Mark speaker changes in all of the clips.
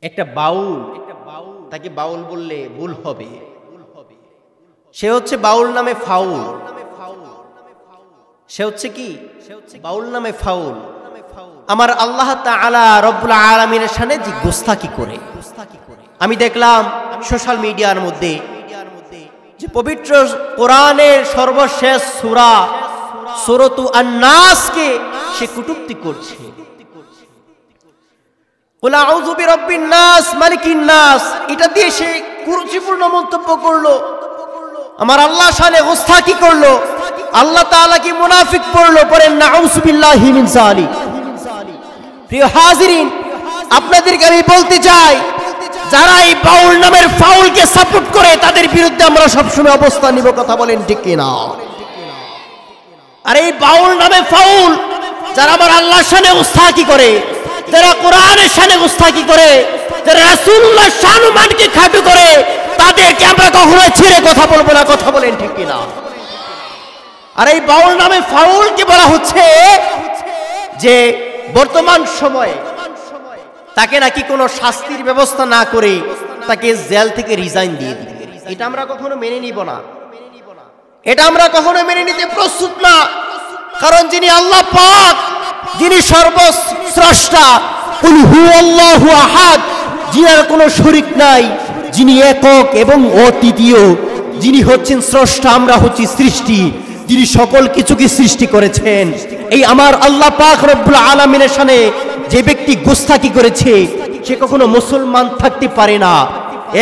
Speaker 1: একটা বাউল, তাকে বাউল বললে ভুল হবে, সে হচ্ছে বাউল নামে ফাউল। সে হচ্ছে কি? বাউল নামে ফাউল। আমার আল্লাহ তাআলা রব্বুল আলামিনের শানে যে গোস্তাকি করে। আমি দেখলাম সোশ্যাল মিডিয়ার মধ্যে যে পবিত্র কোরআনের সর্বশেষ সূরা সূরাতু আন-নাসকে সে কটূক্তি করছে। কুল আউযু বিরাব্বিন নাস মালিকিন নাস, এটা দিয়ে সে কুরুচিপূর্ণ মন্তব্য করলো, আমার আল্লাহ শানে গোস্তাকি করলো, আল্লাহ তাআলা কি মুনাফিক পড়লো, পড়েন নাউযু বিল্লাহি মিন যালিক। প্রিয় হাজিরিন, আপনাদেরকে আমি বলতে চাই, যারা এই বাউল নামের ফাউলকে সাপোর্ট করে তাদের বিরুদ্ধে আমরা সবসময় অবস্থান নিব। কথা বলেন ঠিক কিনা? আর এই বাউল নামে ফাউল যারা আমার আল্লাহর শানে গোস্তাকি করে, যারা কোরআনের শানে গোস্তাকি করে, যারা রাসূলুল্লাহর শান-ও-মানকে খাটো করে, তাদেরকে আমরা কখনো ছেড়ে কথা বলবো না। কথা বলেন ঠিক কিনা? আর এই বাউল নামে ফাউলকে বলা হচ্ছে যে বর্তমান সময়ে তাকে নাকি কোনো শাস্তির ব্যবস্থা না করে তাকে জেল থেকে রিজাইন দিয়ে দিবে। এটা আমরা কখনো মেনে নিব না, এটা আমরা কখনো মেনে নিতে প্রস্তুত না। কারণ যিনি আল্লাহ পাক, যিনি সর্বস্রষ্টা, কুল হুয়াল্লাহু আহাদ, যিনার কোনো শরীক নাই, যিনি একক এবং অদ্বিতীয়, যিনি হচ্ছেন স্রষ্টা, আমরা হচ্ছি সৃষ্টি, যিনি সকল কিছুকে সৃষ্টি করেছেন, এই আমার আল্লাহ পাক রব্বুল আলামিনের শানে যে ব্যক্তি গোস্তাকি করেছে সে কখনো মুসলমান থাকতে পারে না।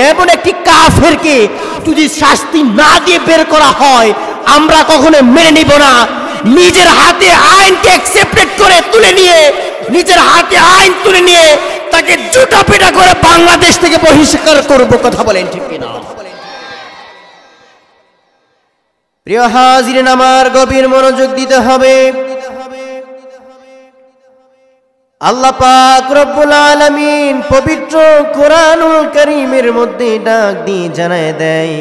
Speaker 1: এমন একটি কাফেরকে যদি শাস্তি না দিয়ে বের করা হয় আমরা কখনো মেনে নিব না। নিজের হাতে আইনকে অ্যাকসেপ্টেড করে তুলে নিয়ে, নিজের হাতে আইন তুলে নিয়ে তাকে জুতা পিটা করে বাংলাদেশ থেকে বহিষ্কার করব। কথা বলেন ঠিক কিনা? প্রিয় হাজিরিন, আমার গভীর মনোযোগ দিতে হবে। আল্লাহ পাক রব্বুল আলামিন পবিত্র কোরআনুল কারীমের মধ্যে ডাক দিয়ে জানায় দেয়,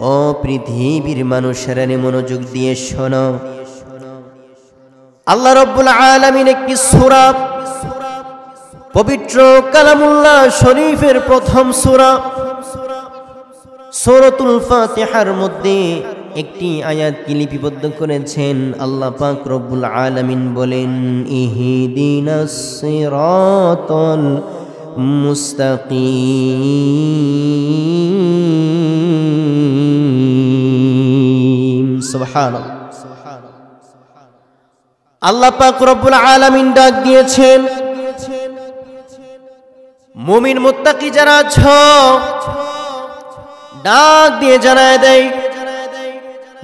Speaker 1: ও পৃথিবীর মানুষেরা মনোযোগ দিয়ে শোনো। আল্লাহ রব্বুল আলামিন একটি সূরা, পবিত্র কালামুল্লাহ শরীফের প্রথম সূরা সূরাতুল ফাতিহার মধ্যে একটি আয়াতকে লিপিবদ্ধ করেছেন। আল্লাহ পাক রব্বুল আলামিন বলেন, ইহদিনাস সিরাতাল মুস্তাকিম। সুবহানাল্লাহ। আল্লাহ পাক রব্বুল আলামিন ডাক দিয়েছেন, মুমিন মুত্তাকি যারা আছো, ডাক দিয়ে জানায় দেয়,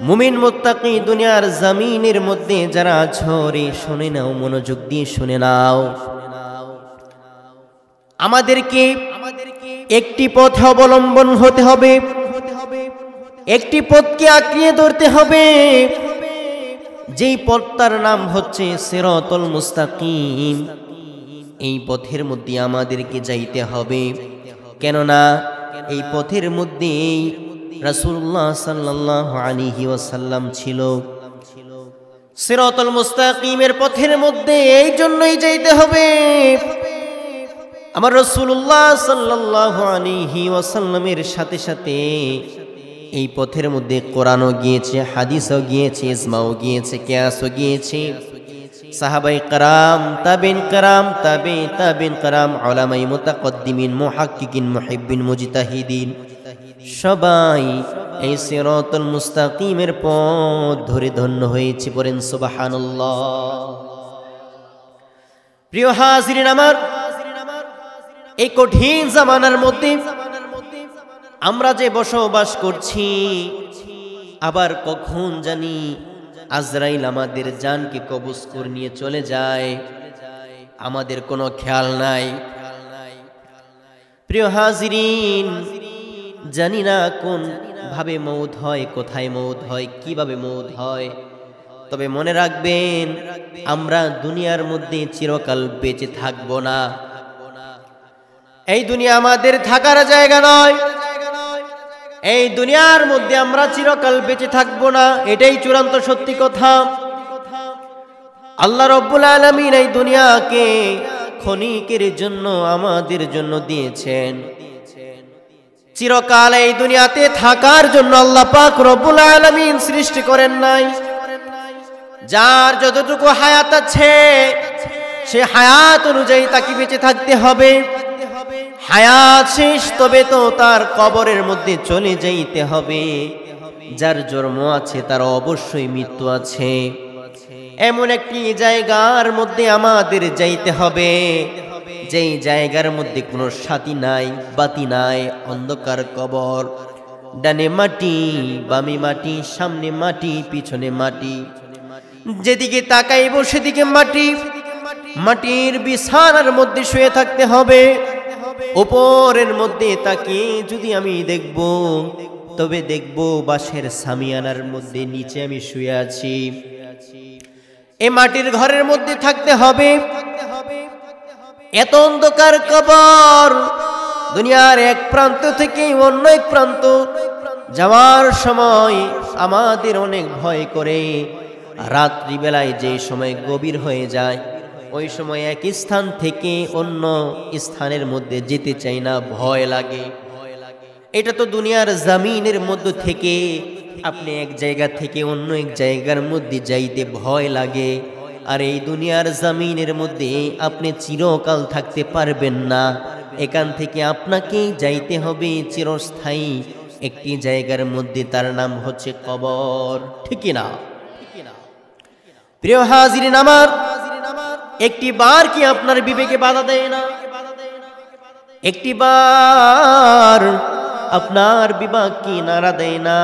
Speaker 1: মুমিন মুত্তাকি দুনিয়ার জমিনের মধ্যে যারা আছো রে, শুনে নাও, মনোযোগ দিয়ে শুনে নাও। আমাদেরকে একটি পথ অবলম্বন হতে হবে, একটি পথকে আঁকড়িয়ে ধরতে হবে, যেই পথটার নাম হচ্ছে সিরাতুল মুস্তাকিম। এই পথের মধ্যে আমাদেরকে যাইতে হবে, কেননা এই পথের মধ্যে রাসূলুল্লাহ সাল্লাল্লাহু আলাইহি ওয়াসাল্লাম ছিল। সিরাতুল মুস্তাকিমের পথের মধ্যে এই জন্যই যাইতে হবে, আমার রাসূলুল্লাহ সাল্লাল্লাহু আলাইহি ওয়াসাল্লামের সাথে সাথে এই পথের মধ্যে কোরআনও গিয়েছে, হাদিসও গিয়েছে, ইজমাও গিয়েছে, কিয়াসও গিয়েছে। সাহাবায়ে কেরাম, তাবিন কেরাম, তাবিন কেরাম, উলামায়ে মুতাকদ্দিমিন, মুহাক্কিকিন, মুহিব্বিন, মুজতাহিদিন সবাই এই সিরাতুল মুস্তাকিমের পথ ধরে ধন্য হয়েছে। পড়েন সুবহানাল্লাহ। প্রিয় হাজিরিন আমার, এই কঠিন জামানার মধ্যে আমরা যে বসবাস করছি, আবার কখন জানি আজরাইল আমাদের জানকে কবজ করে নিয়ে চলে যায়, আমাদের কোনো খেয়াল নাই। প্রিয় হাজিরিন, জানি না কোন ভাবে মৌত হয়, কোথায় মৌত হয়, কিভাবে মৌত হয়, তবে মনে রাখবেন আমরা দুনিয়ার মধ্যে চিরকাল বেঁচে থাকব না। এই দুনিয়া আমাদের থাকার জায়গা নয়, এই দুনিয়ার মধ্যে আমরা চিরকাল বেঁচে থাকব না, এটাই চূড়ান্ত সত্যি কথা। আল্লাহ রব্বুল আলামিন এই দুনিয়াকে ক্ষণিকের জন্য আমাদের জন্য দিয়েছেন। চিরকাল এই দুনিয়াতে থাকার জন্য আল্লাহ পাক রব্বুল আলামিন সৃষ্টি করেন নাই। যার যতটুকু হায়াত আছে সে হায়াত অনুযায়ী তাকে বেঁচে থাকতে হবে। হায়াত শেষ তবে তো তার কবরের মধ্যে চলে যাইতে হবে। যার জন্ম আছে তার অবশ্যই মৃত্যু আছে। এমন একটি জায়গার মধ্যে আমাদের যাইতে হবে যেই জায়গার মধ্যে কোনো সাথী নাই, বাতি নাই, অন্ধকার কবর। ডানে মাটি, বামে মাটি, সামনে মাটি, পিছনে মাটি, যেদিকে তাকাইব সেদিকে মাটি। মাটির বিছানার মধ্যে শুয়ে থাকতে হবে। উপরের মধ্যে তাকিয়ে যদি আমি দেখব তবে দেখব বাঁশের সামিয়ানার মধ্যে নিচে আমি শুয়ে আছি। এই মাটির ঘরের মধ্যে থাকতে হবে। এত অন্ধকার কবর, দুনিয়ার এক প্রান্ত থেকে অন্য এক প্রান্ত যাওয়ার সময় আমাদের অনেক ভয় করে। রাত্রিবেলায় যে সময় গভীর হয়ে যায় ওই সময় এক স্থান থেকে অন্য স্থানের মধ্যে যেতে চাই না, ভয় লাগে। এটা তো দুনিয়ার জমিনের মধ্যে থেকে আপনি এক জায়গা থেকে অন্য এক জায়গার মধ্যে যাইতে ভয় লাগে। আর এই দুনিয়ার জমিনের মধ্যে আপনি চিরকাল থাকতে পারবেন না। এখান থেকে আপনাকে যাইতে হবে চিরস্থায়ী একটি জায়গার মধ্যে, তার নাম হচ্ছে কবর। ঠিক না? প্রিয় হাজিরিন আমার, একটি বার কি আপনার বিবেকে বাধা দেয় না? একটি বার আপনার বিবেক কি নাড়া দেয় না?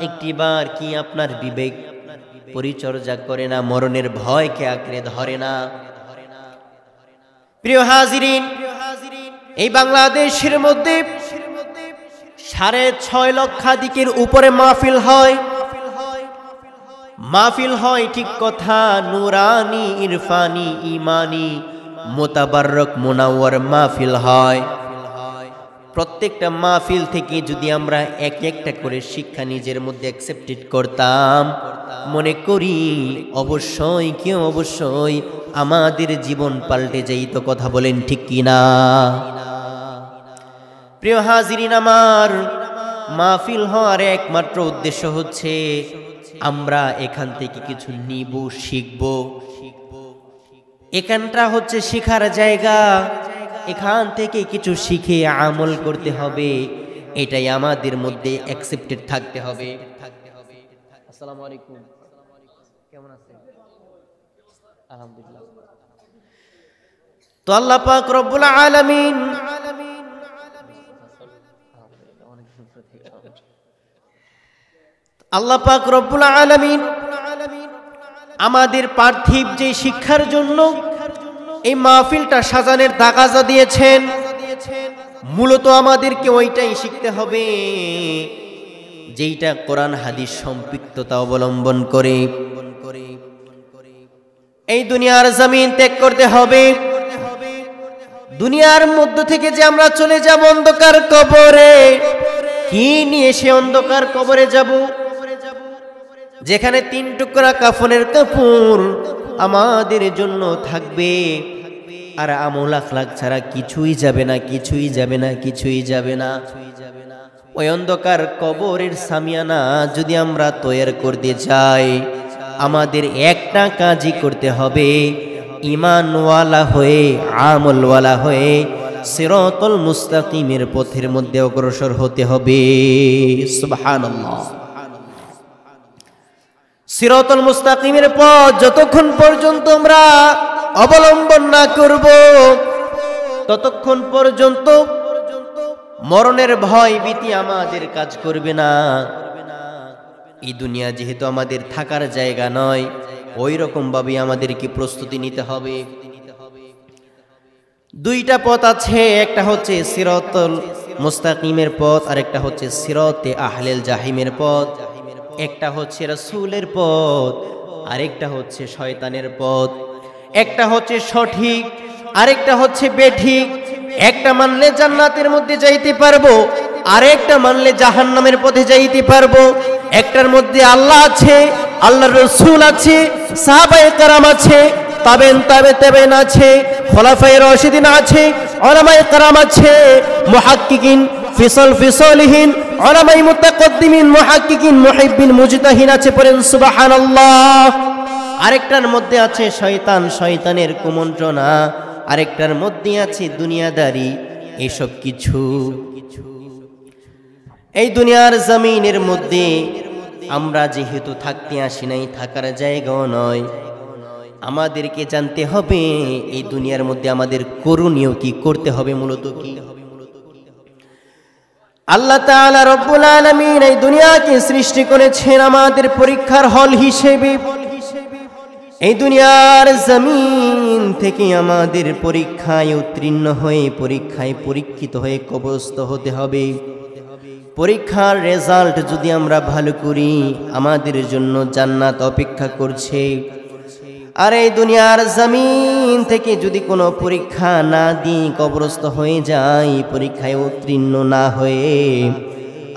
Speaker 1: একটি বার কি আপনার বিবেক পরিচর্যা করে না? মরণের ভয়কে আঁকড়ে ধরে না? প্রিয় হাজিরিন, এই বাংলাদেশের মধ্যে 6.5 লক্ষাধিকের উপরে মাহফিল হয়। মাহফিল হয় ঠিক কথা, নুরানি, ইরফানি, ইমানি, মোতাবাররক, মুনাওয়ার মাহফিল হয়। প্রত্যেকটা মাহফিল থেকে যদি আমরা এক একটা করে শিক্ষা নিজের মধ্যে অ্যাকসেপ্টেড করতাম, মনে করি অবশ্যই আমাদের জীবন পাল্টে যাইত। কথা বলেন ঠিক কিনা? প্রিয় হাজিরিন আমার, মাহফিল হওয়ার একমাত্র উদ্দেশ্য হচ্ছে আমরা এখান থেকে কিছু নিব, শিখব। এখানটা হচ্ছে শিখার জায়গা। এখান থেকে কিছু শিখে আমল করতে হবে। এটাই আমাদের মধ্যে অ্যাকসেপ্টেড থাকতে হবে। আসসালামু আলাইকুম, কেমন আছেন? আলহামদুলিল্লাহ। তো আল্লাহ পাক রব্বুল আলামিন আল্লাহ পাক রব্বুল আলামিন আমাদের পার্থিব যে শিক্ষার জন্য এই মাহফিলটা সাজানোর তাগাজা দিয়েছেন, মূলত আমাদেরকে ওইটাই শিখতে হবে যেইটা কোরআন হাদিস সম্পৃক্ততা অবলম্বন করে এই দুনিয়ার জমিন ত্যাগ করতে হবে। দুনিয়ার মধ্য থেকে যে আমরা চলে যাব অন্ধকার কবরে, কি নিয়ে সে অন্ধকার কবরে যাব? যেখানে 3 টুকরা কাফনের কাপড় আমাদের জন্য থাকবে, আর আমল আখলাক ছাড়া কিছুই যাবে না, কিছুই যাবে না, কিছুই যাবে না। ওই অন্ধকার কবরের সামিয়ানা যদি আমরা তৈরি করতে চাই, আমাদের একটা কাজই করতে হবে, ঈমানওয়ালা হয়ে, আমলওয়ালা হয়ে সিরাতুল মুস্তাকিমের পথের মধ্যে অগ্রসর হতে হবে। সুবহানাল্লাহ। সিরাতুল মুস্তাকিমের পথ যতক্ষণ পর্যন্ত আমরা অবলম্বন না করব, ততক্ষণ পর্যন্ত মরণের ভয় ভীতি আমাদের কাজ করবে না। এই দুনিয়া যেহেতু আমাদের থাকার জায়গা নয়, ওই রকম ভাবে আমাদেরকে প্রস্তুতি নিতে হবে। 2টা পথ আছে, একটা হচ্ছে সিরাতুল মুস্তাকিমের পথ, আর একটা হচ্ছে সিরাতে আহলেল জাহিমের পথ। একটা হচ্ছে রাসূলের পথ, আরেকটা হচ্ছে শয়তানের পথ। একটা হচ্ছে সঠিক, আরেকটা হচ্ছে বেঠিক। একটা মানলে জান্নাতের মধ্যে যাইতে পারবো, আরেকটা মানলে জাহান্নামের পথে যাইতে পারবো। একটার মধ্যে আল্লাহ আছে, আল্লাহর রাসূল আছে, সাহাবায়ে কেরাম আছে, তাবেন আছে, খোলাফায়ে রাশিদিন আছে, উলামায়ে কেরাম আছে, মুহাক্কিকিন ফিসলিহিন, উলামায়ে মুতাকদ্দিমিন, মুহাক্কিকিন, মুহিব্বিন, মুজতাহিন আছে। পড়েন সুবহানাল্লাহ। আরেকটার মধ্যে আছে শয়তানের কুমন্ত্রণা, আরেকটার মধ্যে আছে দুনিয়াদারি। এইসব কিছু এই দুনিয়ার জমিনের মধ্যে আমরা যেহেতু থাকতে আসি নাই, থাকার জায়গাও নয়, আমাদেরকে জানতে হবে এই দুনিয়ার মধ্যে আমাদের করণীয় কি, করতে হবে মূলত কি। আল্লাহ তাআলা রব্বুল আলামিন এই দুনিয়াকে সৃষ্টি করেছেন আমাদের পরীক্ষার হল হিসেবে। এই দুনিয়ার জমিন থেকে আমাদের পরীক্ষায় উত্তীর্ণ হয়ে, পরীক্ষায় পরীক্ষিত হয়ে কবরস্থ হতে হবে। পরীক্ষার রেজাল্ট যদি আমরা ভালো করি, আমাদের জন্য জান্নাত অপেক্ষা করছে। আর এই দুনিয়ার জমিন থেকে যদি কোনো পরীক্ষা না দিয়ে কবরস্থ হয়ে যায়, পরীক্ষায় উত্তীর্ণ না হয়ে,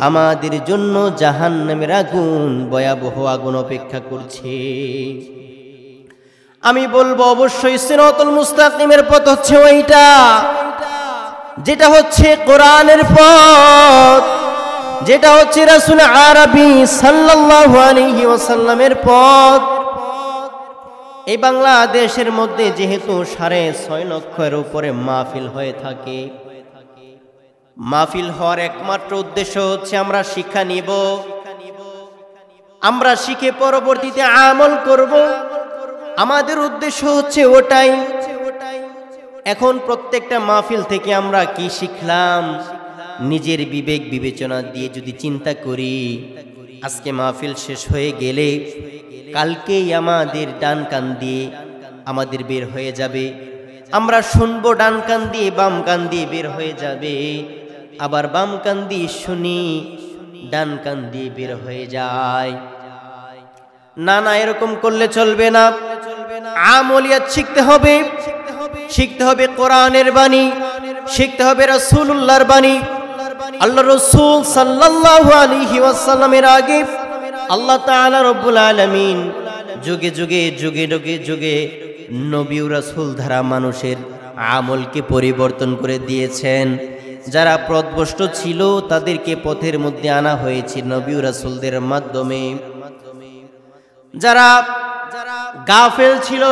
Speaker 1: আমাদের জন্য জাহান্নামের আগুন, ভয়াবহ আগুন অপেক্ষা করছে। আমি বলবো অবশ্যই সিরাতুল মুস্তাকিমের পথ হচ্ছে ওইটা, যেটা হচ্ছে কোরআনের পথ, যেটা হচ্ছে রাসূল আরবি সাল্লাল্লাহু আলাইহি ওয়াসাল্লামের পথ। এই বাংলাদেশের মধ্যে যেহেতু 6.5 লক্ষের উপরে মাহফিল হয়ে থাকে, মাহফিল হওয়ার একমাত্র উদ্দেশ্য হচ্ছে আমরা শিক্ষা নিব, আমরা শিখে পরবর্তীতে আমল করব। আমাদের উদ্দেশ্য হচ্ছে ওটাই। এখন প্রত্যেকটা মাহফিল থেকে আমরা কি শিখলাম, নিজের বিবেক বিবেচনা দিয়ে যদি চিন্তা করি, আজকে মাহফিল শেষ হয়ে গেলে কালকেই আমাদের ডান কান দিয়ে আমাদের বের হয়ে যাবে, আমরা শুনবো ডান কান দিয়ে, বাম কান দিয়ে বের হয়ে যাবে, আবার বাম কান দিয়ে শুনি, ডান কান দিয়ে বের হয়ে যায়। না না, এরকম করলে চলবে না। আমলিয়াত শিখতে হবে, শিখতে হবে কোরআনের বাণী, শিখতে হবে রাসূলুল্লাহর বাণী। আল্লাহ রাসূল সাল্লাল্লাহু আলাইহি ওয়াসাল্লামের আগে আল্লাহ তাআলা রব্বুল আলামিন যুগে যুগে নবী ও রাসূল দ্বারা মানুষের আমলকে পরিবর্তন করে দিয়েছেন। যারা পথভ্রষ্ট ছিল তাদেরকে পথের মধ্যে আনা হয়েছে নবী ও রাসূলদের মাধ্যমে। যারা গাফেল ছিল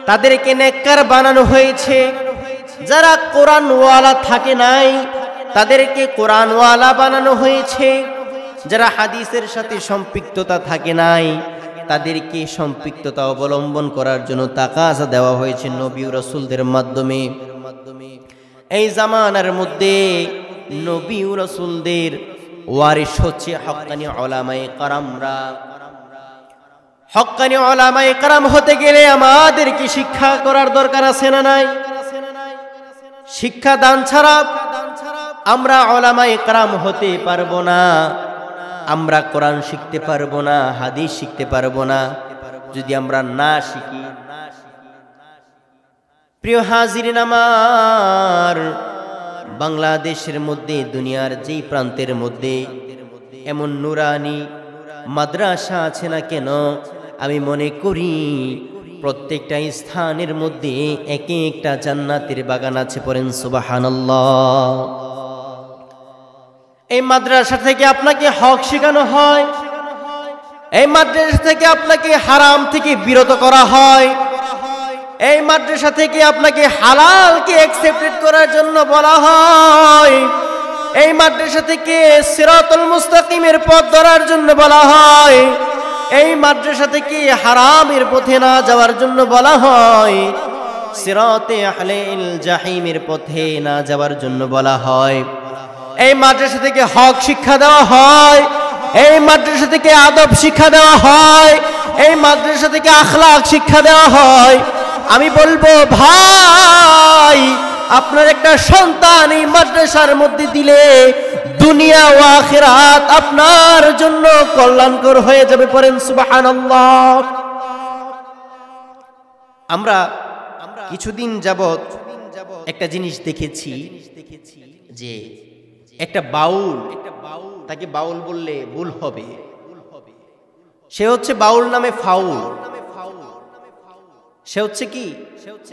Speaker 1: তাদেরকে নেককার বানানো হয়েছে। যারা কোরআনওয়ালা থাকে নাই তাদেরকে কোরআনওয়ালা বানানো হয়েছে। যারা হাদিসের সাথে সম্পৃক্ততা থাকে নাই তাদেরকে সম্পৃক্ততা অবলম্বন করার জন্য তাকাজা দেওয়া হয়েছে নবী ও রাসূলদের মাধ্যমে। এই জামানার মধ্যে নবী ও রাসূলদের ওয়ারিস হচ্ছে হক্কানি উলামায়ে কেরামরা। হক্কানি উলামায়ে কেরাম হতে গেলে আমাদেরকে শিক্ষা করার দরকার আছে না নাই? শিক্ষা দান ছাড়া আমরা উলামায়ে কেরাম হতে পারবো না, আমরা কোরআন শিখতে পারবো না, হাদিস শিখতে পারবো না যদি আমরা না শিখি। প্রিয় হাজিরিন আমার, বাংলাদেশের মধ্যে দুনিয়ার যেই প্রান্তের মধ্যে এমন নুরানি মাদ্রাসা আছে না কেন, আমি মনে করি প্রত্যেকটা স্থানের মধ্যে এক একটা জান্নাতের বাগান আছে। পড়েন সুবহানাল্লাহ। এই মাদ্রাসা থেকে আপনাকে হক শেখানো হয়, এই মাদ্রাসা থেকে আপনাকে হারাম থেকে বিরত করা হয়, এই মাদ্রাসা থেকে আপনাকে হালালকে অ্যাকসেপ্টেড করার জন্য বলা হয়, এই মাদ্রাসা থেকে সিরাতুল মুস্তাকিমের পথ ধরার জন্য বলা হয়, এই মাদ্রাসা থেকে হারামের পথে না যাওয়ার জন্য বলা হয়, সিরাতে আহলিল জাহিমের পথে না যাওয়ার জন্য বলা হয়। এই মাদ্রাসা থেকে হক শিক্ষা দেওয়া হয়, এই মাদ্রাসা থেকে আদব শিক্ষা দেওয়া হয়, এই মাদ্রাসা থেকে আখলাক শিক্ষা দেওয়া হয়। আমি বলবো ভাই, আপনার একটা সন্তান এই মাদ্রাসার মধ্যে দিলে দুনিয়া ও আখিরাত আপনার জন্য কল্যাণকর হয়ে যাবে। পড়েন সুবহানাল্লাহ। আমরা কিছুদিন যাবত একটা জিনিস দেখেছি যে একটা বাউল, তাকে বাউল বললে ভুল হবে, সে হচ্ছে বাউল নামে ফাউল। সে হচ্ছে কি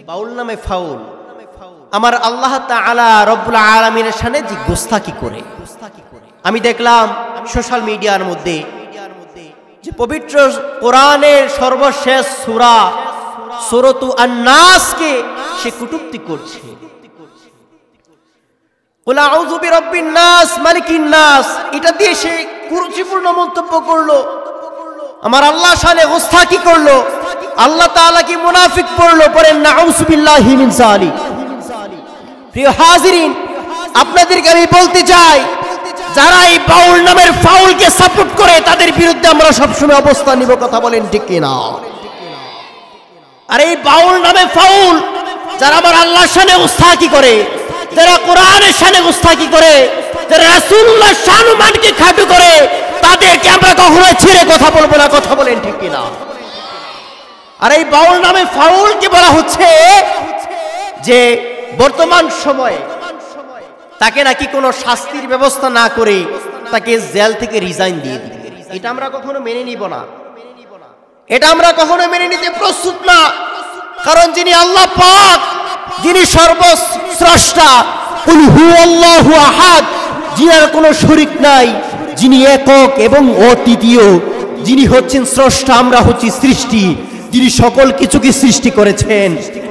Speaker 1: বাউল নামে ফাউল। আমার আল্লাহ তাআলা রব্বুল আলামিনের শানে যে গোস্তাকি করে। আমি দেখলাম সোশ্যাল মিডিয়ার মধ্যে যে পবিত্র কোরআনের সর্বশেষ সূরা সূরাতু আন-নাসকে সে কটূক্তি করছে। কুল আউযু বিরাব্বিন নাস মালিকিন নাস, এটা দিয়ে সে কুরুচিপূর্ণ মন্তব্য করলো। আমার আল্লাহ শানে গোস্তাকি করলো, আল্লাহ তাআলা কি মুনাফিক পড়লো, পড়েন নাউযু বিল্লাহি মিন যালিক। প্রিয় হাজিরিন, আপনাদেরকে আমি বলতে চাই, যারা এই বাউল নামের ফাউলকে সাপোর্ট করে তাদের বিরুদ্ধে আমরা সবসময় অবস্থান নিব। কথা বলেন ঠিক কিনা? আর এই বাউল নামে ফাউল যারা আমার আল্লাহর শানে গোস্তাকি করে, যারা কোরআনের শানে গোস্তাকি করে, যারা রাসূলুল্লাহর শান-ও-মানকে খাটো করে, তাদেরকে আমরা কখনো ছেড়ে কথা বলবো না। কথা বলেন ঠিক কিনা? আর এই বাউল নামে ফাউলকে বলা হচ্ছে যে বর্তমান সময়ে তাকে নাকি কোনো শাস্তির ব্যবস্থা না করে তাকে জেল থেকে রিজাইন দিয়ে দিবে। এটা আমরা কখনো মেনে নিব না, এটা আমরা কখনো মেনে নিতে প্রস্তুত না। কারণ যিনি আল্লাহ পাক, যিনি সর্বস্রষ্টা, কুল হুয়াল্লাহু আহাদ, যিনার কোনো শরীক নাই, যিনি একক এবং অদ্বিতীয়, যিনি হচ্ছেন স্রষ্টা, আমরা হচ্ছি সৃষ্টি, যিনি সকল কিছুকে সৃষ্টি করেছেন,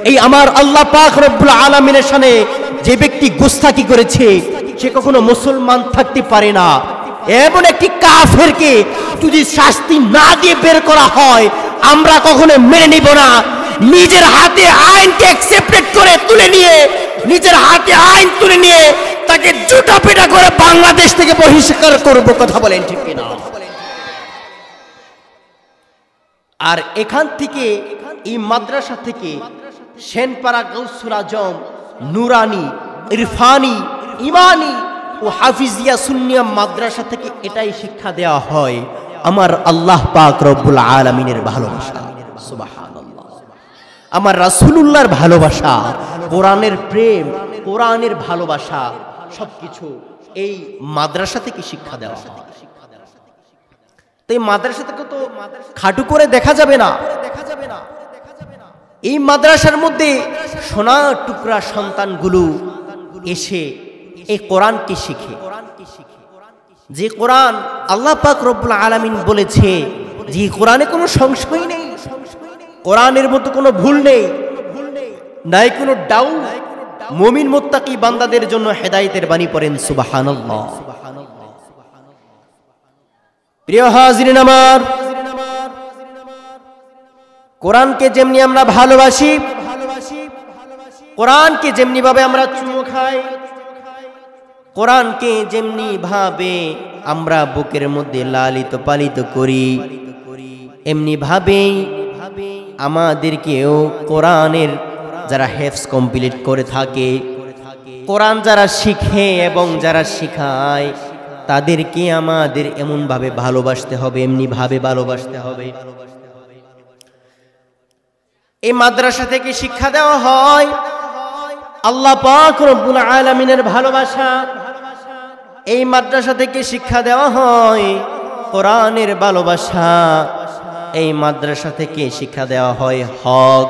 Speaker 1: এই আমার আল্লাহ পাক রব্বুল আলামিনের শানে যে ব্যক্তি গোস্তাকি করেছে সে কখনো মুসলমান থাকতে পারে না। এমন একটি কাফেরকে যদি শাস্তি না দিয়ে বের করা হয় আমরা কখনো মেনে নিব না। নিজের হাতে আইনকে অ্যাকসেপ্টেড করে তুলে নিয়ে, নিজের হাতে আইন তুলে নিয়ে তাকে জুতা পেটা করে বাংলাদেশ থেকে বহিষ্কার করব। কথা বলেন ঠিক কিনা? আর এখান থেকে এই মাদ্রাসা থেকে সেনপাড়া গাউসুল আজম, নুরানি, ইরফানি, ইমানি ও হাফিজিয়া সুন্নিয়া মাদ্রাসা থেকে এটাই শিক্ষা দেওয়া হয় আমার আল্লাহ পাক রব্বুল আলামিনের ভালোবাসা, সুবহানাল্লাহ, আমার রাসূলুল্লাহর ভালোবাসা, কোরআনের প্রেম, কোরআনের ভালোবাসা, সবকিছু এই মাদ্রাসা থেকে শিক্ষা দেওয়া হয়। তো এই মাদ্রাসা থেকে তো খাটু করে দেখা যাবে না। এই মাদ্রাসার মধ্যে সোনার টুকরা সন্তানগুলো এসে এই কোরআনকে শিখে, যে কোরআন আল্লাহ পাক রব্বুল আলামিন বলেছে যে কোরআনে কোনো সংশয় নেই, কোরআনের মধ্যে কোনো ভুল নেই, নাই কোনো ডাউট। মুমিন মুত্তাকি বান্দাদের জন্য হেদায়েতের বাণী পড়েন সুবহানাল্লাহ। প্রিয় হাজিরিন আমার, কোরআনকে যেমনি আমরা ভালোবাসি, কোরআনকে যেমনি ভাবে আমরা চুমু খাই, কোরআনকে যেমনি ভাবে আমরা বুকের মধ্যে লালিত পালিত করি, এমনি ভাবে আমাদেরকেও কোরআনের যারা হেফজ কমপ্লিট করে থাকে, কোরআন যারা শিখে এবং যারা শিখায়, তাদেরকে আমাদের এমন ভাবে ভালোবাসতে হবে, এমনি ভাবে ভালোবাসতে হবে। এই মাদ্রাসা থেকে শিক্ষা দেওয়া হয় আল্লাহ পাক রব্বুল আলামিনের ভালোবাসা। এই মাদ্রাসা থেকে শিক্ষা দেওয়া হয় কোরআনের ভালোবাসা। এই মাদ্রাসা থেকে শিক্ষা দেওয়া হয় হক।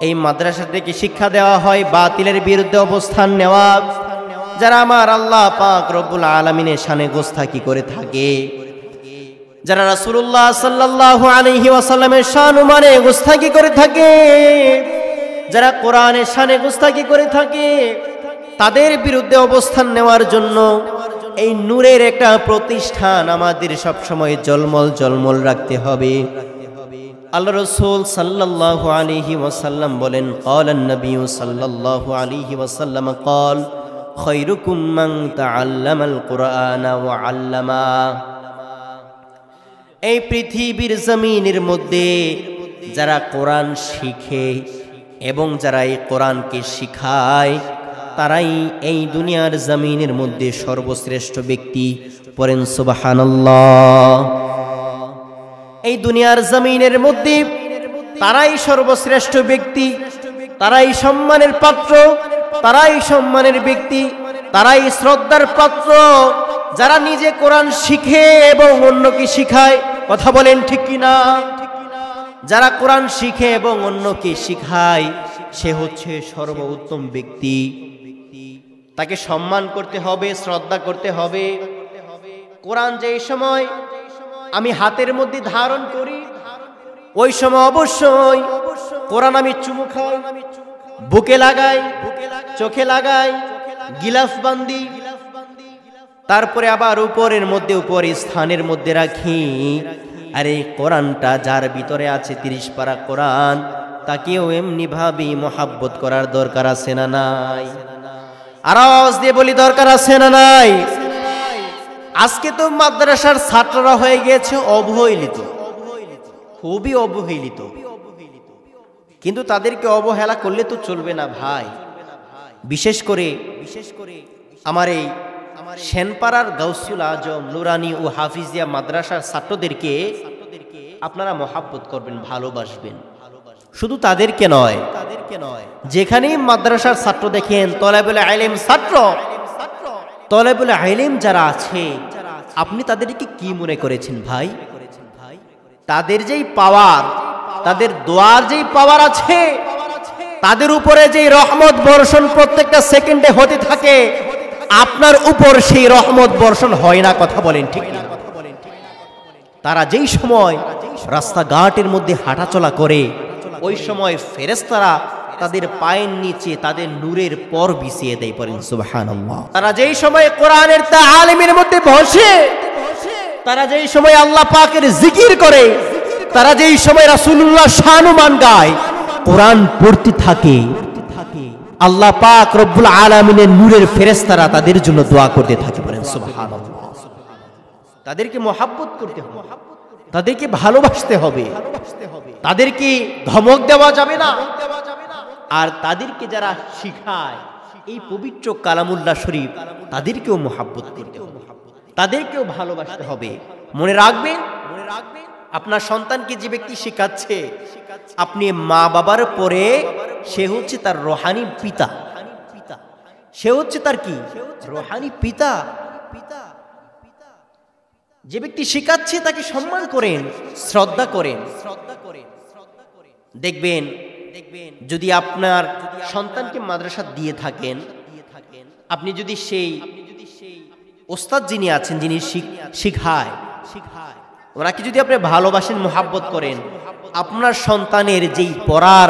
Speaker 1: এই মাদ্রাসা থেকে শিক্ষা দেওয়া হয় বাতিলের বিরুদ্ধে অবস্থান নেওয়া। যারা আমার আল্লাহ পাক রব্বুল আলামিনের শানে গোস্তাকি করে থাকে, যারা রাসূলুল্লাহ সাল্লাল্লাহু আলাইহি ওয়াসাল্লামের শান-ও-মানে গোস্তাকি করে থাকে, যারা কোরআনের শানে গোস্তাকি করে থাকে, তাদের বিরুদ্ধে অবস্থান নেওয়ার জন্য এই নূরের একটা প্রতিষ্ঠান আমাদের সব সময় জলমল জলমল রাখতে হবে। আল্লাহ রাসূল সাল্লাল্লাহু আলাইহি ওয়াসাল্লাম বলেন, ক্বালান নবী সাল্লাল্লাহু আলাইহি ওয়াসাল্লাম ক্বাল খায়রুকুম মান তাআল্লামাল কুরআনা ওয়া আল্লামা। এই পৃথিবীর জমিনের মধ্যে যারা কোরআন শিখে এবং যারা এই কোরআনকে শিখায়, তারাই এই দুনিয়ার জমিনের মধ্যে সর্বশ্রেষ্ঠ ব্যক্তি। পড়েন সুবহানাল্লাহ। এই দুনিয়ার জমিনের মধ্যে তারাই সর্বশ্রেষ্ঠ ব্যক্তি, তারাই সম্মানের পাত্র, তারাই সম্মানের ব্যক্তি, তারাই শ্রদ্ধার পাত্র, যারা নিজে কোরআন শিখে এবং অন্যকে শিখায়। কথা বলেন ঠিক কিনা? যারা কোরআন শিখে এবং অন্যকে শিখায় সে হচ্ছে সর্বোত্তম ব্যক্তি। তাকে সম্মান করতে হবে, শ্রদ্ধা করতে হবে। কোরআন যেই সময় আমি হাতের মধ্যে ধারণ করি ওই সময় অবশ্যই কোরআন আমি চুমু খাই, বুকে লাগাই, চোখে লাগাই, গিলাফ বান্ধি, তারপরে আবার উপরের মধ্যে উপরে স্থানের মধ্যে রাখি। আর এই কোরআনটা যার ভিতরে আছে 30 পারা কোরআন, তাকেও এমনি ভাবে মহাব্বত করার দরকার আছে না নাই? আওয়াজ দিয়ে বলি দরকার আছে না নাই? আজকে তো মাদ্রাসার ছাত্ররা হয়ে গিয়েছে অবহেলিত, খুবই অবহেলিত। কিন্তু তাদেরকে অবহেলা করলে তো চলবে না ভাই। বিশেষ করে আমার এই সেনপাড়ার গাউসুল আজম নুরানি ও হাফিজিয়া মাদ্রাসার ছাত্রদেরকে আপনারা মহাব্বত করবেন, ভালোবাসবেন। শুধু তাদেরকে নয়, যেখানেই মাদ্রাসার ছাত্র দেখেন, তলেবুল ইলম ছাত্র, তলেবুল ইলম যারা আছে, আপনি তাদেরকে কি মনে করেছেন ভাই? তাদের যেই পাওয়ার, তাদের দোয়ার যেই পাওয়ার আছে, তাদের উপরে যেই রহমত বর্ষণ প্রত্যেকটা সেকেন্ডে হতে থাকে, আপনার উপর সেই রহমত বর্ষণ হয় না? কথা বলেন ঠিক না? তারা যেই সময় রাস্তাঘাটের মধ্যে হাঁটাচলা করে ওই সময় ফেরেশতারা তাদের পায়ের নিচে তাদের নূরের পর বিছিয়ে দেয়, পড়েন সুবহানাল্লাহ। তারা যেই সময় কোরআনের তালিমের মধ্যে বসে, তারা যেই সময় আল্লাহ পাকের জিকির করে, তারা যেই সময় রাসূলুল্লাহ শানুমান গায়, কোরআন পড়তে থাকে, আল্লাহ পাক রব্বুল আলামিনের নূরের ফেরেশতারা তাদের জন্য দোয়া করতে থাকে, বলেন সুবহানাল্লাহ। তাদেরকে মহাব্বত করতে হবে, তাদেরকে ভালোবাসতে হবে, তাদেরকে ধমক দেওয়া যাবে না। আর তাদেরকে যারা শিখায় এই পবিত্র কালামুল্লাহ শরীফ, তাদেরকেও মহাব্বত করতে হবে, তাদেরকেও ভালোবাসতে হবে। মনে রাখবেন, আপনার সন্তানকে যে ব্যক্তি শেখাচ্ছে, আপনি মা বাবার পরে সে হচ্ছে তার রুহানি পিতা, সে হচ্ছে তার কি রুহানি পিতা। যে ব্যক্তি শেখাচ্ছে তাকে সম্মান করেন, শ্রদ্ধা করেন। দেখবেন যদি আপনার সন্তানকে মাদ্রাসা দিয়ে থাকেন, আপনি যদি সেই ওস্তাদ যিনি আছেন, যিনি শিখায়, ওনাকে যদি আপনি ভালোবাসেন, মোহাব্বত করেন, আপনার সন্তানের যেই পড়ার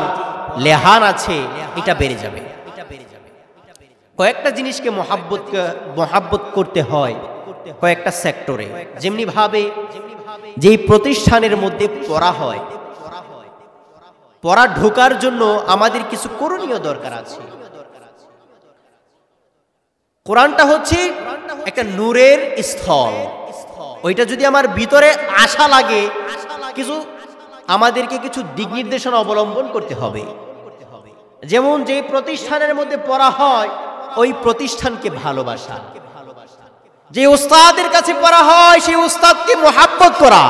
Speaker 1: লেহান আছে এটা বেড়ে যাবে। কয়েকটা জিনিসকে মোহাব্বত করতে হয় কয়েকটা সেক্টরে। যেমনি ভাবে যেই প্রতিষ্ঠানের মধ্যে পড়া হয়, পড়া ঢোকার জন্য আমাদের কিছু করণীয় দরকার আছে। কোরআনটা হচ্ছে একটা নূরের স্থল, ওইটা যদি আমার ভিতরে আশা লাগে, কিছু আমাদেরকে কিছু দিক নির্দেশনা অবলম্বন করতে হবে। যেমন যে প্রতিষ্ঠানের মধ্যে পড়া হয় ওই প্রতিষ্ঠানকে ভালোবাসা, যে উস্তাদের কাছে পড়া হয় সেই উস্তাদকে মহাব্বত করা,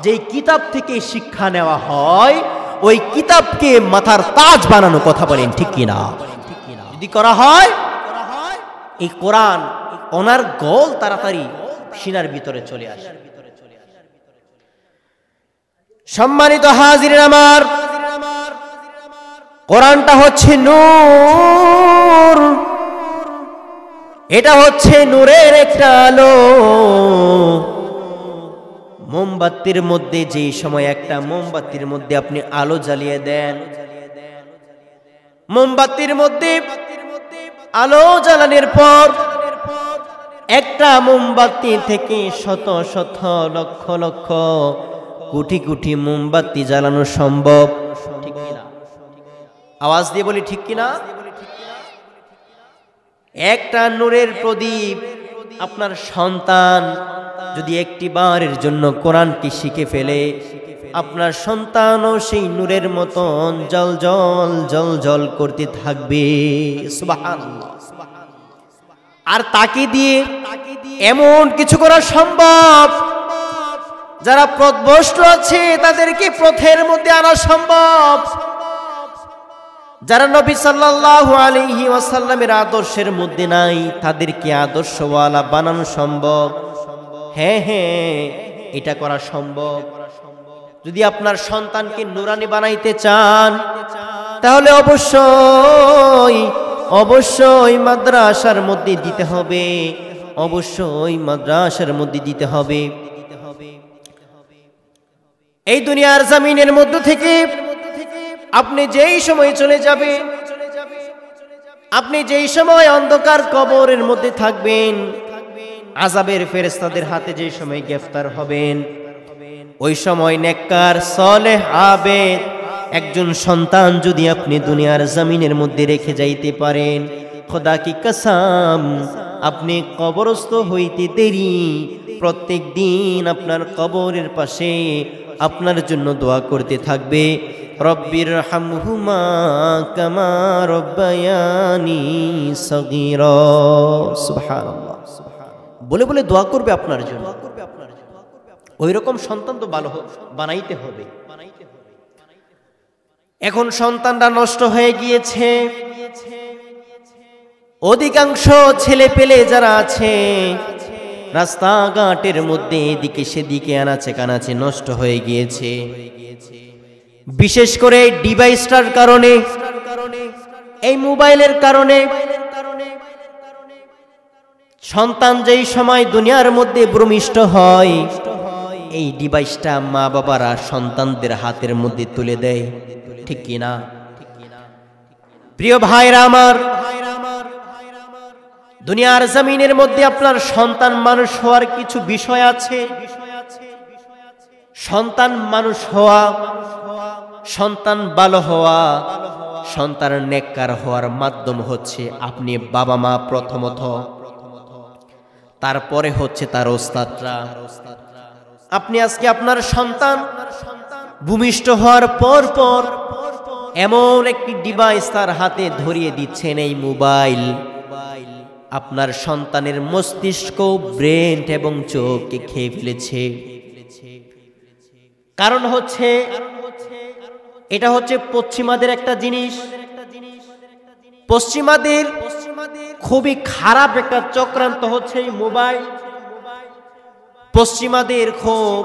Speaker 1: যেই কিতাব থেকে শিক্ষা নেওয়া হয় ওই কিতাবকে মাথার তাজ বানানো। কথা বলেন ঠিক কিনা? যদি করা হয় এই কোরআন ওনার গোল তাড়াতাড়ি সিনার ভিতরে চলে আসে। সম্মানিত হাজিরিন আমার, কোরআনটা হচ্ছে নূর, এটা হচ্ছে নূরের একটা আলো। মোমবাতির মধ্যে যে সময় একটা মোমবাতির মধ্যে আপনি আলো জ্বালিয়ে দেন, মোমবাতির মধ্যে আলো জ্বালানোর পর একটা মোমবাতি থেকে শত শত লক্ষ লক্ষ কোটি কোটি মোমবাতি জ্বালানো সম্ভব, ঠিক কিনা? আওয়াজ দিয়ে বলি ঠিক কিনা? একটা নূরের প্রদীপ আপনার সন্তান যদি একটি বারের জন্য কোরআনকে শিখে ফেলে, আপনার সন্তানও সেই নূরের মতন জল জল জল জল করতে থাকবে। সুবহানাল্লাহ। আর তাকে দিয়ে এমন কিছু করা সম্ভব, যারা পথভ্রষ্ট আছে তাদেরকে পথের মধ্যে আনা সম্ভব, যারা নবী সাল্লাল্লাহু আলাইহি ওয়াসাল্লামের আদর্শের মধ্যে নাই তাদেরকে আদর্শওয়ালা বানানো সম্ভব। হ্যাঁ হ্যাঁ, এটা করা সম্ভব। যদি আপনার সন্তানকে নুরানি বানাইতে চান তাহলে অবশ্যই মাদ্রাসার মধ্যে দিতে হবে, অবশ্যই মাদ্রাসার মধ্যে দিতে হবে। এই দুনিয়ার জমিনের মধ্য থেকে আপনি যেই সময় চলে যাবে, আপনি যেই সময় অন্ধকার কবরের মধ্যে থাকবেন, আযাবের ফেরেশতাদের হাতে যেই সময় গ্রেফতার হবেন, ওই সময় নেককার সালেহ আবেদ একজন সন্তান যদি আপনি দুনিয়ার জমিনের মধ্যে রেখে যাইতে পারেন, খোদা কি কসম, আপনি কবরস্থ হইতে দেরি প্রত্যেক দিন আপনার কবরের পাশে আপনার জন্য দোয়া করতে থাকবে, রব্বির হামহুমা কামা রব্বায়ানি সগীরা। সুবহানাল্লাহ বলে বলে দোয়া করবে আপনার জন্য। ওই রকম সন্তান তো ভালো বানাইতে হবে। এখন সন্তানরা নষ্ট হয়ে গিয়েছে, অধিকাংশ ছেলে পেলে যারা আছে রাস্তাঘাটের মধ্যে এদিকে সেদিকে আনাচে কানাচে নষ্ট হয়ে গিয়েছে, বিশেষ করে ডিভাইসটার কারণে, এই মোবাইলের কারণে। সন্তান যেই সময় দুনিয়ার মধ্যে ভূমিষ্ঠ হয়, এই ডিভাইসটা মা বাবারা সন্তানদের হাতের মধ্যে তুলে দেয়, ঠিক কিনা? প্রিয় ভাইরা আমার, দুনিয়ার জমিনের মধ্যে আপনার সন্তান মানুষ হওয়ার কিছু বিষয় আছে। সন্তান মানুষ হওয়া, সন্তান ভালো হওয়া, সন্তান নেককার হওয়ার মাধ্যম হচ্ছে আপনি বাবা মা প্রথমত, তারপরে হচ্ছে তার ওস্তাদরা। আপনি আজকে আপনার সন্তান ভূমিষ্ঠ হওয়ার পর পর এমন একটি ডিভাইস তার হাতে ধরিয়ে দিচ্ছেন, এই মোবাইল। আপনার সন্তানের মস্তিষ্ক, ব্রেন এবং চোখকে খেয়ে ফেলেছে। কারণ হচ্ছে এটা হচ্ছে পশ্চিমাদের একটা জিনিস, পশ্চিমাদের খুবই খারাপ একটা চক্রান্ত হচ্ছে এই মোবাইল। পশ্চিমাদের খুব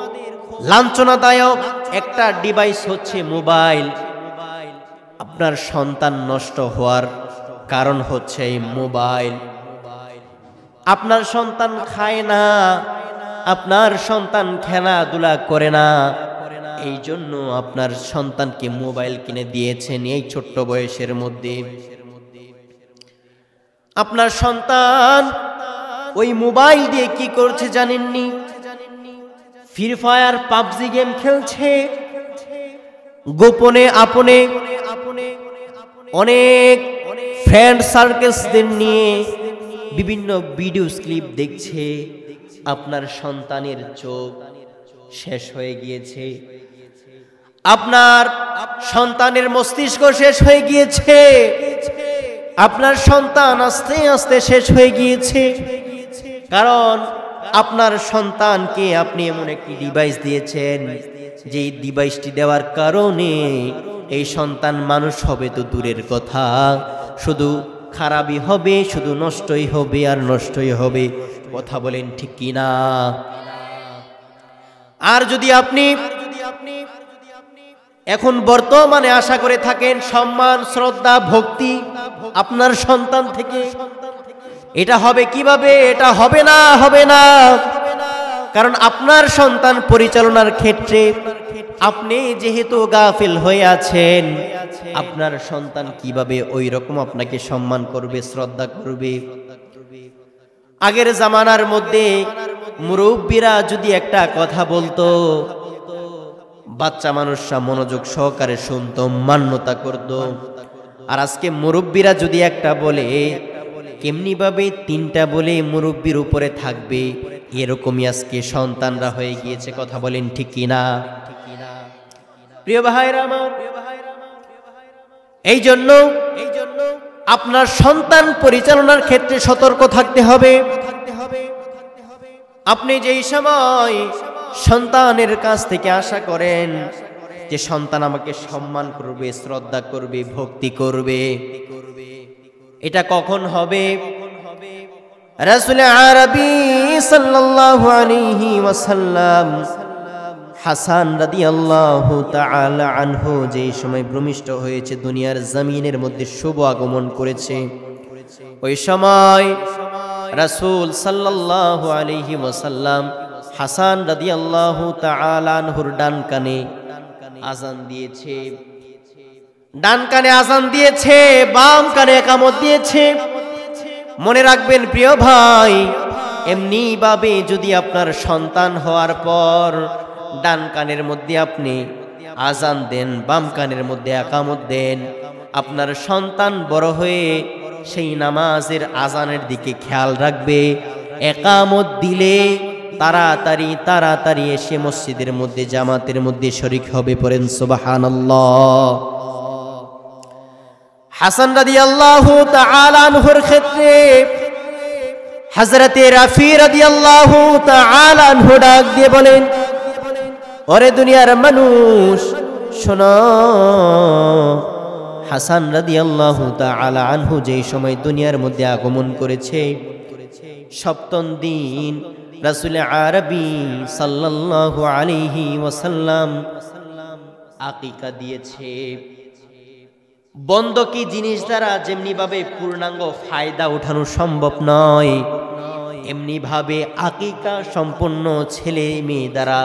Speaker 1: লাঞ্ছনাদায়ক একটা ডিভাইস হচ্ছে মোবাইল। আপনার সন্তান নষ্ট হওয়ার কারণ হচ্ছে এই মোবাইল। আপনার সন্তান খায় না, আপনার সন্তান খেলাধুলা করে না, এই জন্য আপনার সন্তানকে মোবাইল কিনে দিয়েছেন এই ছোট্ট বয়সের মধ্যে। আপনার সন্তান ওই মোবাইল দিয়ে কি করছে জানেননি? ফ্রি ফায়ার, পাবজি গেম খেলছে, গোপনে আপনে অনেক ফ্রেন্ড সার্কেলসদের নিয়ে বিভিন্ন ভিডিও ক্লিপ দেখছে। আপনার সন্তানের চোখ শেষ হয়ে গিয়েছে, আপনার সন্তানের মস্তিষ্ক শেষ হয়ে গিয়েছে, আপনার সন্তান আস্তে আস্তে শেষ হয়ে গিয়েছে। কারণ আপনার সন্তানকে আপনি এমন একটি ডিভাইস দিয়েছেন, যে ডিভাইসটি দেওয়ার কারণে এই সন্তান মানুষ হবে তো দূরের কথা, শুধু খারাপই হবে, শুধু নষ্টই হবে আর নষ্টই হবে। কথা বলেন ঠিক কিনা? আর যদি আপনি এখন বর্তমানে আশা করে থাকেন সম্মান, শ্রদ্ধা, ভক্তি আপনার সন্তান থেকে, এটা হবে কিভাবে? এটা হবে না, হবে না। কারণ আপনার সন্তান পরিচালনার ক্ষেত্রে আপনি যেহেতু গাফিল হয়ে আছেন, আপনার সন্তান কিভাবে ওই রকম আপনাকে সম্মান করবে, শ্রদ্ধা করবে? আগের জামানার মধ্যে মুরব্বীরা যদি একটা কথা বলতো, বাচ্চা মানুষরা মনোযোগ সহকারে শুনতো, মান্যতা করত। আর আজকে মুরব্বীরা যদি একটা বলে, কেমনি ভাবে তিনটা বলে মুরব্বীর উপরে থাকবে, এরকমই আজকে সন্তানরা হয়ে গিয়েছে। কথা বলেন ঠিক কিনা? প্রিয় ভাইরা আমার, এই জন্য আপনার সন্তান পরিচালনার ক্ষেত্রে সতর্ক থাকতে হবে। আপনি যেই সময় সন্তানের কাছ থেকে আশা করেন যে সন্তান আমাকে সম্মান করবে, শ্রদ্ধা করবে, ভক্তি করবে, এটা কখন হবে? রাসূল আরবী সাল্লাল্লাহু আলাইহি ওয়াসাল্লাম হাসান রাদিয়াল্লাহু তাআলা আনহু যেই সময় ভূমিষ্ঠ হয়েছে, দুনিয়ার জমিনের মধ্যে শুভ আগমন করেছে, ওই সময় রাসূল সাল্লাল্লাহু আলাইহি ওয়াসাল্লাম হাসান রাদিয়াল্লাহু তাআলা আনহুর ডান কানে আযান দিয়েছে, ডান কানে আযান দিয়েছে, বাম কানে ইকামত দিয়েছে। মনে রাখবেন প্রিয় ভাই, এমনি ভাবে যদি আপনার সন্তান হওয়ার পর ডান কানের মধ্যে আপনি আযান দেন, বাম কানের মধ্যে ইকামত দেন, আপনার সন্তান বড় হয়ে সেই নামাজের আযানের দিকে খেয়াল রাখবে। ইকামত দিলে তাড়াতাড়ি তাড়াতাড়ি এসে মসজিদের মধ্যে জামাতের মধ্যে শরীক হবে। পড়েন সুবহানাল্লাহ। হাসান রাদিয়াল্লাহু তাআলা আনহুর ক্ষেত্রে হযরতে রাফি রাদিয়াল্লাহু তাআলা আনহু ডাক দিয়ে বলেন, ওরে দুনিয়ার মানুষ শোনো, হাসান রাদিয়াল্লাহু তাআলা আনহু যেই সময় দুনিয়ার মধ্যে আগমন করেছে, সপ্তম দিন রাসূল আরবি সাল্লাল্লাহু আলাইহি ওয়াসাল্লাম আকিকা দিয়েছে। বন্ধকি জিনিস দ্বারা যেমনি ভাবে পূর্ণাঙ্গ ফায়দা উঠানো সম্ভব নয়, এমনি ভাবে আকিকা সম্পন্ন ছেলে মেয়ে দ্বারা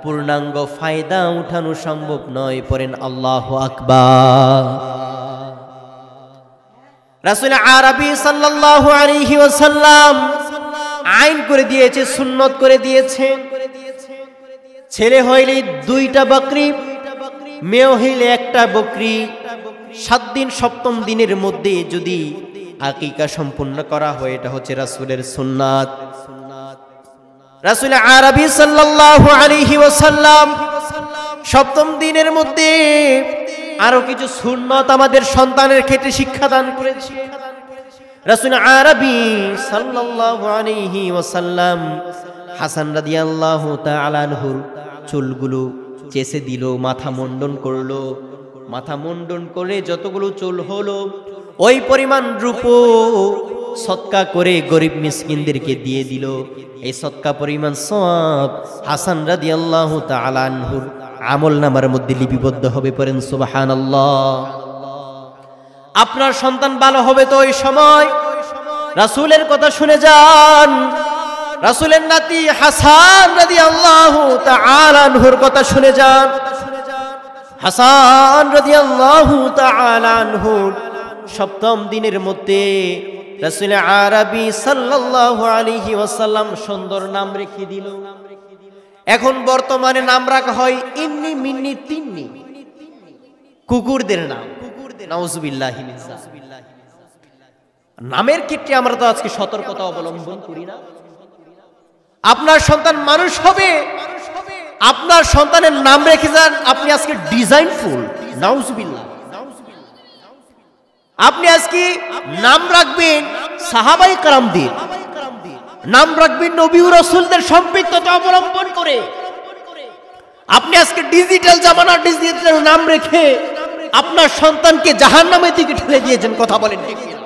Speaker 1: পূর্ণাঙ্গ ফায়দা উঠানো সম্ভব নয়। পড়েন আল্লাহু আকবার। রাসূল আরবি সাল্লাল্লাহু আলাইহি ওয়াসাল্লাম আইন করে দিয়েছে, সুন্নত করে দিয়েছে, ছেলে হইলে 2টা বকরি, মেয়ে হইলে 1টা বকরি, 7 দিন সপ্তম দিনের মধ্যে যদি আকিকা সম্পূর্ণ করা হয়, এটা হচ্ছে রাসূলের সুন্নাত। রাসূল আরবি সাল্লাল্লাহু আলাইহি ওয়াসাল্লাম সপ্তম দিনের মধ্যে আরো কিছু সুন্নাত আমাদের সন্তানের ক্ষেত্রে শিক্ষা দান করেছে। রাসূল আরবি সাল্লাল্লাহু আলাইহি ওয়াসাল্লাম হাসান রাদিয়াল্লাহু তাআলা আনহুর চুলগুলো চেঁচে দিল, মাথা মুন্ডন করলো, মাথা মুন্ডন করে যতগুলো চুল হলো ওই পরিমাণ রূপো সদকা করে গরিব মিসকিনদেরকে দিয়ে দিল। এই সদকা পরিমাণ সওয়াব হাসান রাদিয়াল্লাহু তাআলা আনহুর আমলনামার মধ্যে লিপিবদ্ধ হবে। পড়েন সুবহানাল্লাহ। আপনার সন্তান ভালো হবে তো ওই সময় রাসূলের কথা শুনে যান, রাসূলের নাতি হাসান রাদিয়াল্লাহু তাআলা আনহুর কথা শুনে যান। হাসান রাদিয়াল্লাহু তাআলা আনহু সপ্তম দিনের মধ্যে রাসূল আরবি সাল্লাল্লাহু আলাইহি ওয়াসাল্লাম সুন্দর নাম রেখে দিল। এখন বর্তমানে নাম রাখা হয় ইন্নি মিন্নি তিন্নি, কুকুরদের নাম। নাউযুবিল্লাহি মিন যালিক। নামের ক্ষেত্রে আমরা তো আজকে সতর্কতা অবলম্বন করি না। আপনার সন্তান মানুষ হবে, আপনার সন্তানের নাম রেখে যান আপনি আজকে ডিজাইনফুল। নাউযুবিল্লাহ। আপনি আজকে নাম রাখবেন সাহাবায়ে কেরামদের, নাম রাখবেন নবী ও রাসূলদের সম্পৃক্ততা অবলম্বন করে। আপনি আজকে ডিজিটাল জামানা, ডিজিটাল নাম রেখে আপনার সন্তানকে জাহান্নামের দিকে ঠেলে দিয়েছেন। কথা বলেন ঠিক কিনা?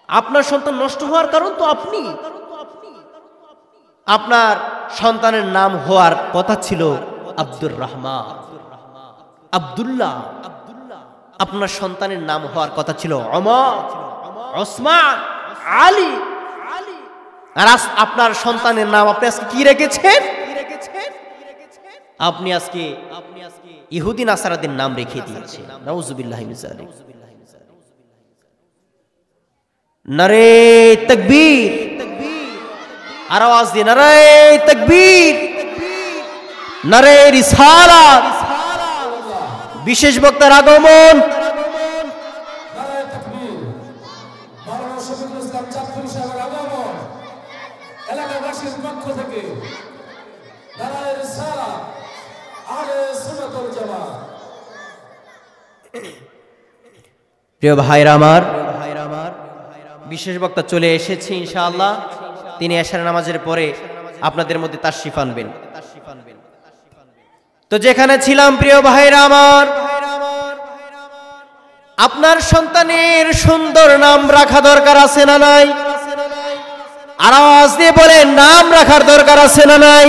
Speaker 1: আপনার সন্তান নষ্ট হওয়ার কারণ তো আপনি। আপনার সন্তানের নাম হওয়ার কথা ছিল আব্দুর রহমান, আব্দুল্লাহ। আপনার সন্তানের নাম হওয়ার কথা ছিল ওমর, ওসমান, আলী। আর আপনার সন্তানের নাম আপনি আজকে কি রেখেছেন? আপনি আজকে ইহুদি নাসারাদের নাম রেখে দিয়েছেন। নাউযুবিল্লাহি মিন যালিক। নারে তাকবীর, আর আওয়াজ দিয়ে নারে তাকবীর, নারে রিসালাত। বিশেষ বক্তার আগমন। প্রিয় ভাইরা আমার, বিশেষ বক্তা চলে এসেছে ইনশাআল্লাহ। তিনি এশার নামাজের পরে আপনাদের মধ্যে তাশরিফ আনবেন। তো যেখানে ছিলাম প্রিয় ভাইরা আমার, আপনার সন্তানের সুন্দর নাম রাখা দরকার আছে না নাই? আর আওয়াজ দিয়ে বলেন, নাম রাখার দরকার আছে না নাই?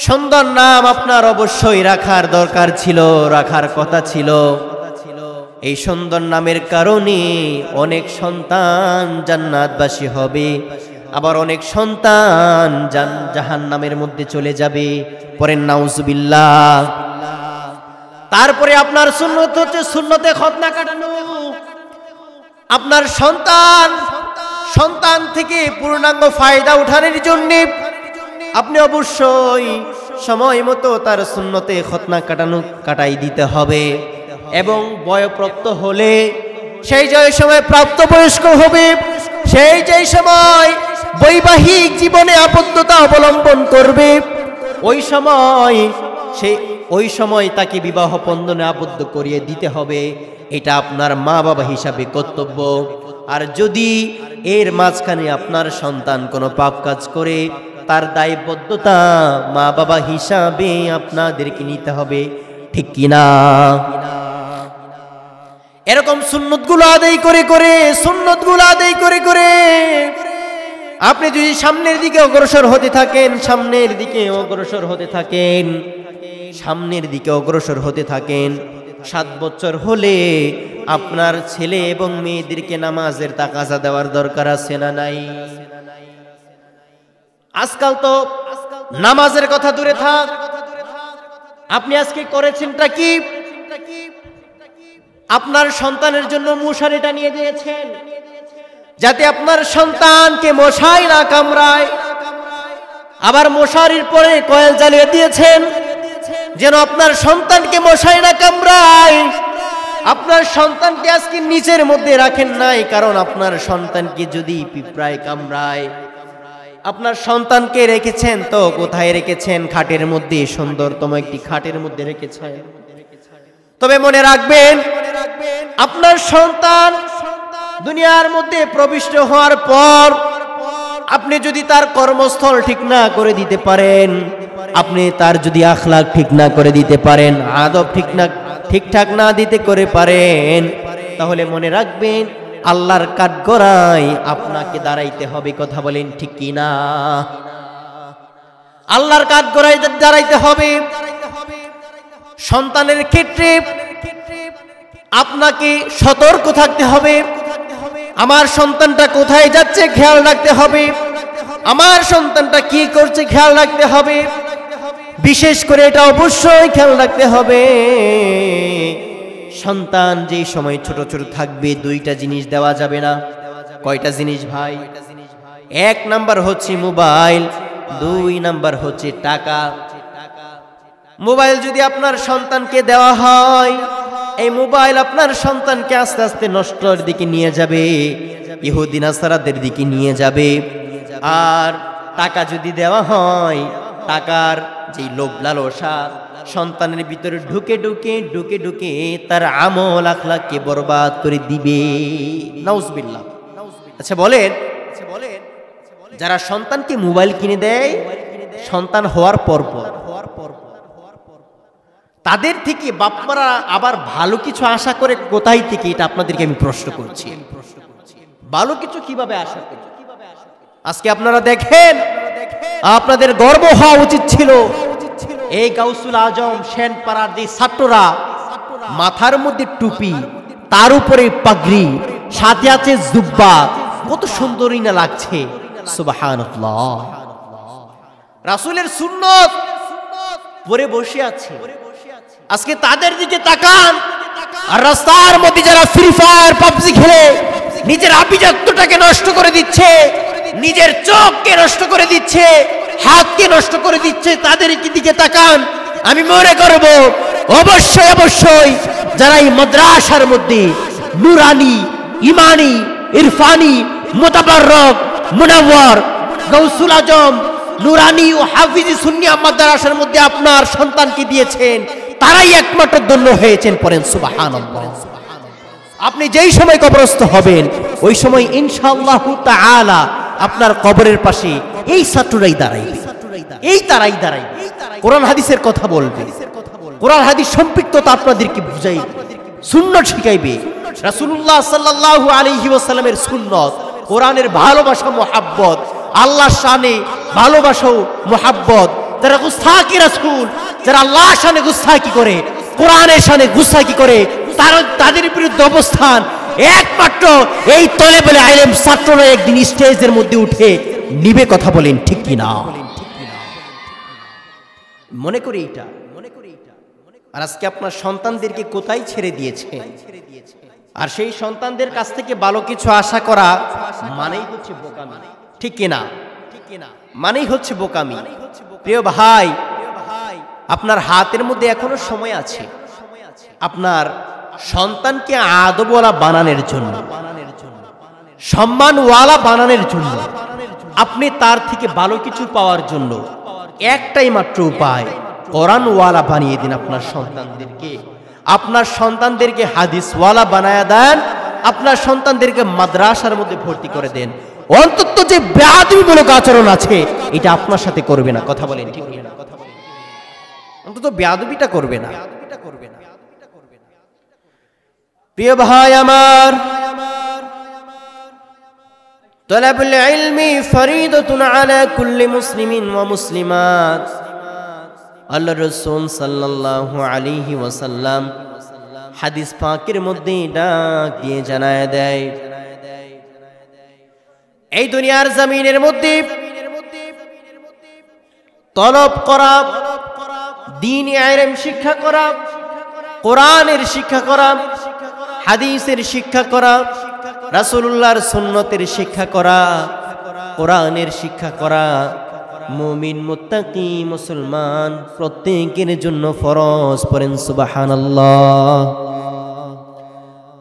Speaker 1: সুন্দর নাম আপনার অবশ্যই রাখার দরকার ছিল, রাখার কথা ছিল। এই সুন্দর নামের কারণে অনেক সন্তান জান্নাতবাসী হবে, আবার অনেক সন্তান জাহান্নামের মধ্যে চলে যাবে। পরেন নাউজুবিল্লাহ। তারপরে আপনার সুন্নত হচ্ছে সুন্নতে খতনা কাটানো। আপনার সন্তান থেকে পূর্ণাঙ্গ ফায়দা উঠানোর জন্য আপনি অবশ্যই সময় মতো তার সুন্নতে খতনা কাটাই দিতে হবে। এবং বয়প্রাপ্ত হলে সেই যে সময় প্রাপ্তবয়স্ক হবে, সেই যে সময় বৈবাহিক জীবনে আবদ্ধতা অবলম্বন করবে, ওই সময় তাকে বিবাহ বন্ধনে আবদ্ধ করিয়ে দিতে হবে। এটা আপনার মা বাবা হিসাবে কর্তব্য। আর যদি এর মাঝখানে আপনার সন্তান কোনো পাপ কাজ করে, তার দায়বদ্ধতা মা বাবা হিসাবে আপনাদেরকে নিতে হবে, ঠিক কিনা? এরকম সুন্নতগুলো আদায় করে আপনি যদি সামনের দিকে অগ্রসর হতে থাকেন 7 বছর হলে আপনার ছেলে এবং মেয়েদেরকে নামাজের তাকাজা দেওয়ার দরকার আছে না নাই? আজকাল তো নামাজের কথা দূরে থাক, আপনি আজকে করেছেনটা কি? আপনার সন্তানের জন্য মশারিটা নিয়ে দিয়েছেন, যাতে আপনার সন্তানকে মশাই না কামড়ায়। আবার মশারির পরে কয়েল জ্বালিয়ে দিয়েছেন, যেন আপনার সন্তানকে মশাই না কামড়ায়। আপনার সন্তানকে আজকে নিচের মধ্যে রাখেন নাই, কারণ আপনার সন্তানকে যদি পিঁপড়ায় কামড়ায়। আপনার সন্তানকে রেখেছেন তো কোথায় রেখেছেন? খাটের মধ্যে, সুন্দরতম একটি খাটের মধ্যে রেখেছেন। তবে মনে রাখবেন, আপনার সন্তান দুনিয়ার মধ্যে প্রবিষ্ট হওয়ার পর আপনি যদি তার কর্মস্থল ঠিক না করে দিতে পারেন, আপনি তার যদি আখলাক ঠিক না করে দিতে পারেন, আদব ঠিকঠাক না দিতে করে পারেন, তাহলে মনে রাখবেন আল্লাহর কাঠগড়ায় আপনাকে দাঁড়াইতে হবে। কথা বলেন ঠিক কিনা? আল্লাহর কাঠগড়ায় দাঁড়াইতে হবে। সন্তানের ক্ষেত্রে আপনাকে সতর্ক থাকতে হবে। আমার সন্তানটা কোথায় যাচ্ছে খেয়াল রাখতে হবে, আমার সন্তানটা কি করছে খেয়াল রাখতে হবে। বিশেষ করে এটা অবশ্যই খেয়াল রাখতে হবে, সন্তান যেই সময় ছোট ছোট থাকবে 2টা জিনিস দেওয়া যাবে না। কয়টা জিনিস ভাই? 1 নাম্বার হচ্ছে মোবাইল, 2 নাম্বার হচ্ছে টাকা। মোবাইল যদি আপনার সন্তানকে দেওয়া হয়, এই মোবাইল আপনার সন্তানকে আস্তে আস্তে নষ্টের দিকে নিয়ে যাবে, ইহুদি নাসারাদের দিকে নিয়ে যাবে। আর টাকা যদি দেওয়া হয়, টাকার যে লোভ লালসা সন্তানের ভিতরে ঢুকে তার আমল আখলাককে বরবাদ করে দিবে। নাউজুবিল্লাহ। আচ্ছা বলেন, যারা সন্তানকে মোবাইল কিনে দেয় সন্তান হওয়ার পর তাদের থেকে বাপমারা আবার ভালো কিছু আশা করে কোথায় থেকে? এটা আপনাদেরকে আমি প্রশ্ন করছি। ভালো কিছু কিভাবে আশা করে? আজকে আপনারা দেখেন, আপনাদের গর্ব হওয়া উচিত ছিল এই গাউসুল আজম সেনপাড়ার যে ছাত্ররা, মাথার মধ্যে টুপি, তার উপরে পাগড়ি, সাথে আছে জুব্বা, কত সুন্দরই না লাগছে। সুবহানাল্লাহ। রাসূলের সুন্নত পরে বসে আছে। আজকে তাদের দিকে তাকান, আর রাস্তার মধ্যে যারা ফ্রি ফায়ার পাবজি খেলে নিজের আভিজাত্যটাকে নষ্ট করে দিচ্ছে, নিজের চোখকে নষ্ট করে দিচ্ছে, হাতকে নষ্ট করে দিচ্ছে, তাদের দিকে তাকান। আমি মনে করব অবশ্যই যারা এই মাদ্রাসার মধ্যে নুরানি, ইমানি, ইরফানি, মুতাবাররক, মুনাওয়ার, গাউসুল আজম, নুরানি ও হাফিজি সুন্নিয়া মাদ্রাসার মধ্যে আপনার সন্তানকে দিয়েছেন, তারাই একমাত্র ধন্য হয়েছেন। পড়েন সুবহানাল্লাহ। আপনি যেই সময় কবরস্থ হবেন, ওই সময় ইনশাআল্লাহ তাআলা আপনার কবরের পাশে এই ছাত্ররাই দাঁড়াইবে, তারাই দাঁড়াইবে, কোরআন হাদিসের কথা বলবে, কোরআন হাদিস সম্পৃক্ততা আপনাদেরকে বুঝাইবে, সুন্নাত শিখাইবে। রাসূলুল্লাহ সাল্লাল্লাহু আলাইহি ওয়াসাল্লামের সুন্নাত, কোরআনের ভালোবাসা, মুহাব্বত, আল্লাহর শানে ভালোবাসা, মুহাব্বত, যারা গুস্তাখি রাসূল, যারা আল্লাহর শানে গুস্তাখি করে, কোরআনের শানে গুস্তাখি করে, তাদের বিরুদ্ধে অবস্থান একমাত্র এই তলেবুল ইলম ছাত্ররা একদিন স্টেজের মধ্যে উঠে নিবে। কথা বলেন ঠিক কি না? মনে করি এটা। আর আজকে আপনার সন্তানদেরকে কোথায় ছেড়ে দিয়েছে? আর সেই সন্তানদের কাছ থেকে ভালো কিছু আশা করা মানেই হচ্ছে বোকামি, ঠিক কি না? মানেই হচ্ছে বোকামি। প্রিয় ভাই, আপনার হাতের মধ্যে এখনো সময় আছে আপনার সন্তানকে আদবওয়ালা বানানোর জন্য, সম্মানওয়ালা বানানোর জন্য, আপনি তার থেকে ভালো কিছু পাওয়ার জন্য একটাই মাত্র উপায়, কোরআনওয়ালা বানিয়ে দিন আপনার সন্তানদেরকে। আপনার সন্তানদেরকে হাদিসওয়ালা বানায়া দেন, আপনার সন্তানদেরকে মাদ্রাসার মধ্যে ভর্তি করে দেন। অন্তত যে বেয়াদবিমূলক আচরণ আছে এটা আপনার সাথে করবে না। কথা বলেন ঠিক না? অন্তত বেয়াদবিটা করবে না। প্রিয় ভাই আমার, তলাবুল ইলমি ফরিদাতুন আলা কুল্লি মুসলিমিন ওয়া মুসলিমাত। আল্লাহর রাসূল সাল্লাল্লাহু আলাইহি ওয়াসাল্লাম হাদিস পাকের মধ্যে ডাক দিয়ে জানায় দেয়, এই দুনিয়ার জমিনের মধ্যে তলব করা, দ্বীনি ইলম শিক্ষা করা, কোরআনের শিক্ষা করা, হাদিসের শিক্ষা করা, রাসূলুল্লাহর সুন্নতের শিক্ষা করা, কোরআনের শিক্ষা করা মুমিন মুত্তাকি মুসলমান প্রত্যেকের জন্য ফরজ। পড়েন সুবহানাল্লাহ।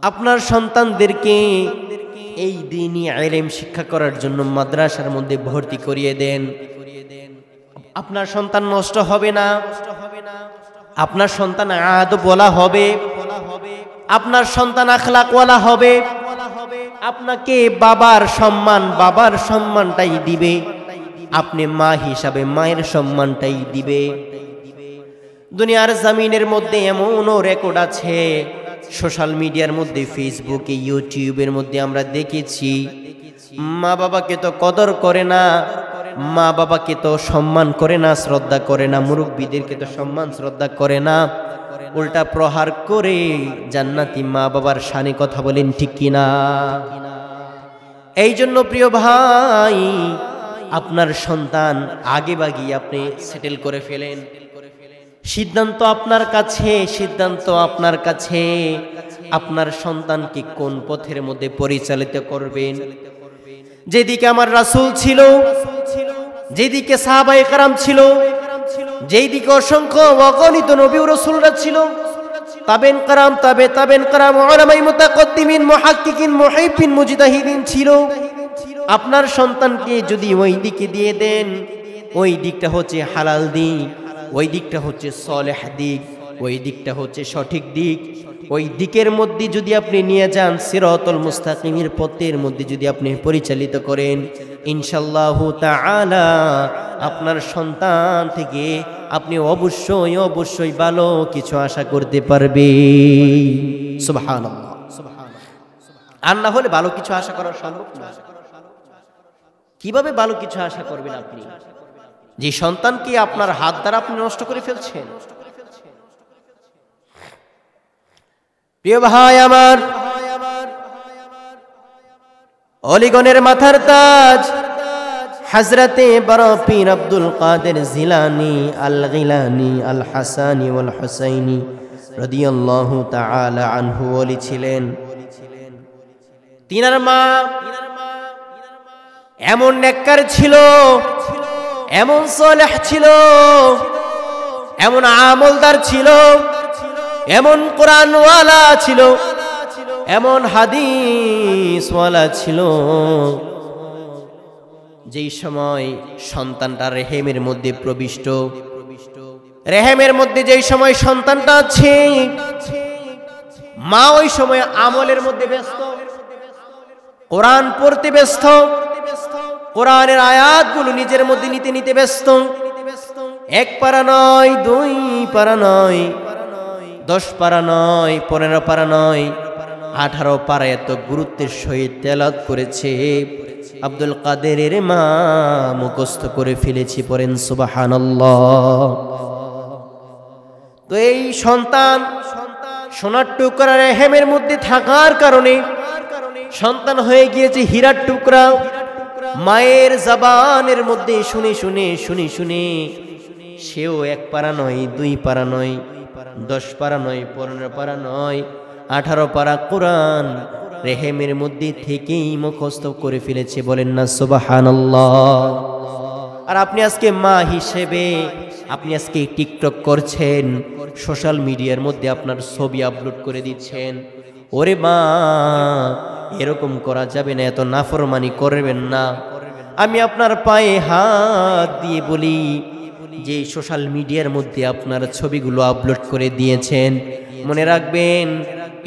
Speaker 1: আপনার সন্তানদেরকে এই দ্বীনি ইলম শিক্ষা করার জন্য মাদ্রাসার মধ্যে ভর্তি করিয়ে দেন। আপনার সন্তান নষ্ট হবে না, আপনার সন্তান আদবওয়ালা হবে, আপনার সন্তান আখলাকওয়ালা হবে, আপনাকে বাবার সম্মানটাই দিবে, আপনি মা হিসাবে মায়ের সম্মানটাই দিবে। দুনিয়ার জমিনের মধ্যে এমনও রেকর্ড আছে, সোশ্যাল মিডিয়ার মধ্যে, ফেসবুকে, ইউটিউবের মধ্যে আমরা দেখেছি, মা বাবাকে তো কদর করে না, মা বাবাকে তো সম্মান করে না, শ্রদ্ধা করে না, মুরব্বীদেরকে তো সম্মান শ্রদ্ধা করে না, উল্টা প্রহার করে জান্নাতি মা বাবার শানে। কথা বলেন ঠিক কিনা? এই জন্য প্রিয় ভাই, আপনার সন্তান আগে বাগিয়ে আপনি সেটেল করে ফেলেন। সিদ্ধান্ত আপনার কাছে, সিদ্ধান্ত আপনার কাছে। আপনার সন্তানকে কোন পথের মধ্যে পরিচালিত করবেন? যেদিকে আমার রাসূল ছিল, যেদিকে সাহাবায়ে কেরাম ছিল, যেদিকে অসংখ্য অগণিত নবী ও রাসূলরা ছিল, তাবেন কেরাম, উলামায়ে মুতাকদ্দিমিন, মুহাক্কিকিন, মুহিব্বিন, মুজতাহিদিন ছিল, আপনার সন্তানকে যদি ওই দিকে দিয়ে দেন, ওই দিকটা হচ্ছে হালাল দিক, ওই দিকটা হচ্ছে সলেহ দিক, ওই দিকটা হচ্ছে সঠিক দিক, ওই দিকের মধ্যে যদি আপনি নিয়ে যান, সিরাতুল মুস্তাকিমের পথের মধ্যে যদি আপনি পরিচালিত করেন, ইনশাআল্লাহু তাআলা আপনার সন্তান থেকে আপনি অবশ্যই ভালো কিছু আশা করতে পারবেন। সুবহানাল্লাহ। আর না হলে ভালো কিছু আশা করা সম্ভব না। কিভাবে ভালো কিছু আশা করবেন আপনি, যে সন্তানকে আপনার হাত দ্বারা আপনি নষ্ট করে ফেলছেন? প্রিয় ভাই আমার, অলিগণের মাথার তাজ হযরতে বড় পীর আব্দুল কাদের জিলানী আল গিলানী আল হাসানী ওয়াল হুসাইনী রাদিয়াল্লাহু তাআলা আনহু ওলি ছিলেন। তিনার মা এমন নেককার ছিল, এমন সালেহ ছিল, এমন আমলদার ছিল, এমন কোরআনওয়ালা ছিল, এমন হাদিসওয়ালা ছিল, যেই সময় সন্তানটা রেহেমের মধ্যে প্রবিষ্ট, রেহেমের মধ্যে যেই সময় সন্তানটা আছে, মা ওই সময় আমলের মধ্যে ব্যস্ত, কোরআন পড়তে ব্যস্ত, কোরআনের আয়াতগুলো নিজের মধ্যে নিতে ব্যস্ত। 1 পারা নয়, 2 পারা নয়, 10 পারা নয়, 15 পারা নয়, 18 পারা এত গুরুত্বের সহিত তেলাওয়াত করেছে। আব্দুল কাদেরের মা মুখস্থ করে ফেলেছি, পড়েন সুবহানাল্লাহ। তো এই সন্তান সোনার টুকরা রেহেমের মধ্যে থাকার কারণে সন্তান হয়ে গিয়েছে হীরার টুকরা। মায়ের জবানের মধ্যে শুনে শুনে শুনে শুনে সেও 1 পারা নয়, 2 পারা নয়, 10 পারা নয়, 15 পারা নয়, 18 পারা কোরআন রেহেমের মধ্যে থেকেই মুখস্থ করে ফেলেছে, বলেন না সুবহানাল্লাহ। আর আপনি আজকে মা হিসেবে আপনি আজকে টিকটক করছেন, সোশ্যাল মিডিয়ার মধ্যে আপনার ছবি আপলোড করে দিচ্ছেন। ওরে মা, এরকম করা যাবে না, এত নাফরমানি করবেন না। আমি আপনার পায়ে হাত দিয়ে বলি, যে সোশ্যাল মিডিয়ার মধ্যে আপনার ছবিগুলো আপলোড করে দিয়েছেন, মনে রাখবেন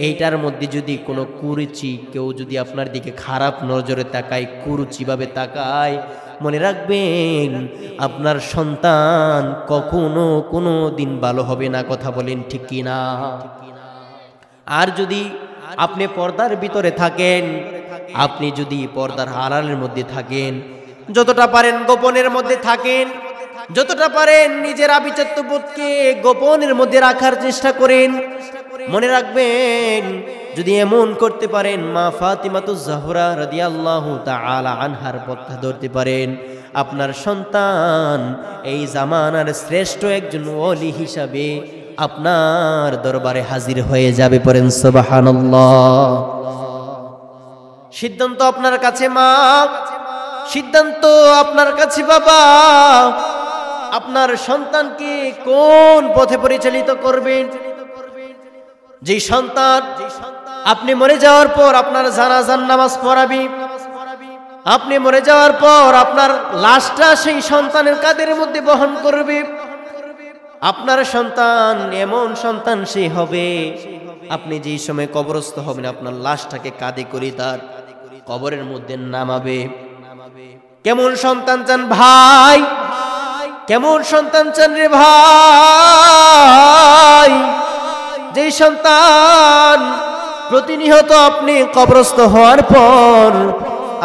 Speaker 1: এইটার মধ্যে যদি কোনো কুরুচি, কেউ যদি আপনার দিকে খারাপ নজরে তাকায়, কুরুচিভাবে তাকায়, মনে রাখবেন আপনার সন্তান কখনো কোনো দিন ভালো হবে না। কথা বলেন ঠিক কি না? আর যদি আপনি পর্দার ভিতরে থাকেন, আপনি যদি পর্দার আড়ালের মধ্যে থাকেন, যতটা পারেন গোপনের মধ্যে থাকেন, যতটা পারেন নিজের আভিজাত্যবোধকে গোপনের মধ্যে রাখার চেষ্টা করেন। মনে রাখবেন, যদি এমন করতে পারেন, মা ফাতিমাতুজ জাহরা রাদিয়াল্লাহু তাআলা আনহার পথ ধরতে পারেন, আপনার সন্তান এই জামানার শ্রেষ্ঠ একজন ওলি হিসাবে আপনার দরবারে হাজির হয়ে যাবে, পড়েন সুবহানাল্লাহ। সিদ্ধান্ত আপনার কাছে মা, সিদ্ধান্ত আপনার কাছে বাবা। আপনার সন্তানকে কোন পথে পরিচালিত করবেন? যে সন্তান আপনি মরে যাওয়ার পর আপনার জানাজার নামাজ পড়াবি, আপনি মরে যাওয়ার পর আপনার লাশটা সেই সন্তানের কাঁধের মধ্যে বহন করবে। আপনার সন্তান এমন সন্তান সে হবে, আপনি যেই সময় কবরস্থ হবেন আপনার লাশটাকে কাঁধে করে তার কবরের মধ্যে নামাবে। কেমন সন্তান চান ভাই? কেমন সন্তান চান রে ভাই? যেই সন্তান প্রতিনিয়ত আপনি কবরস্থ হওয়ার পর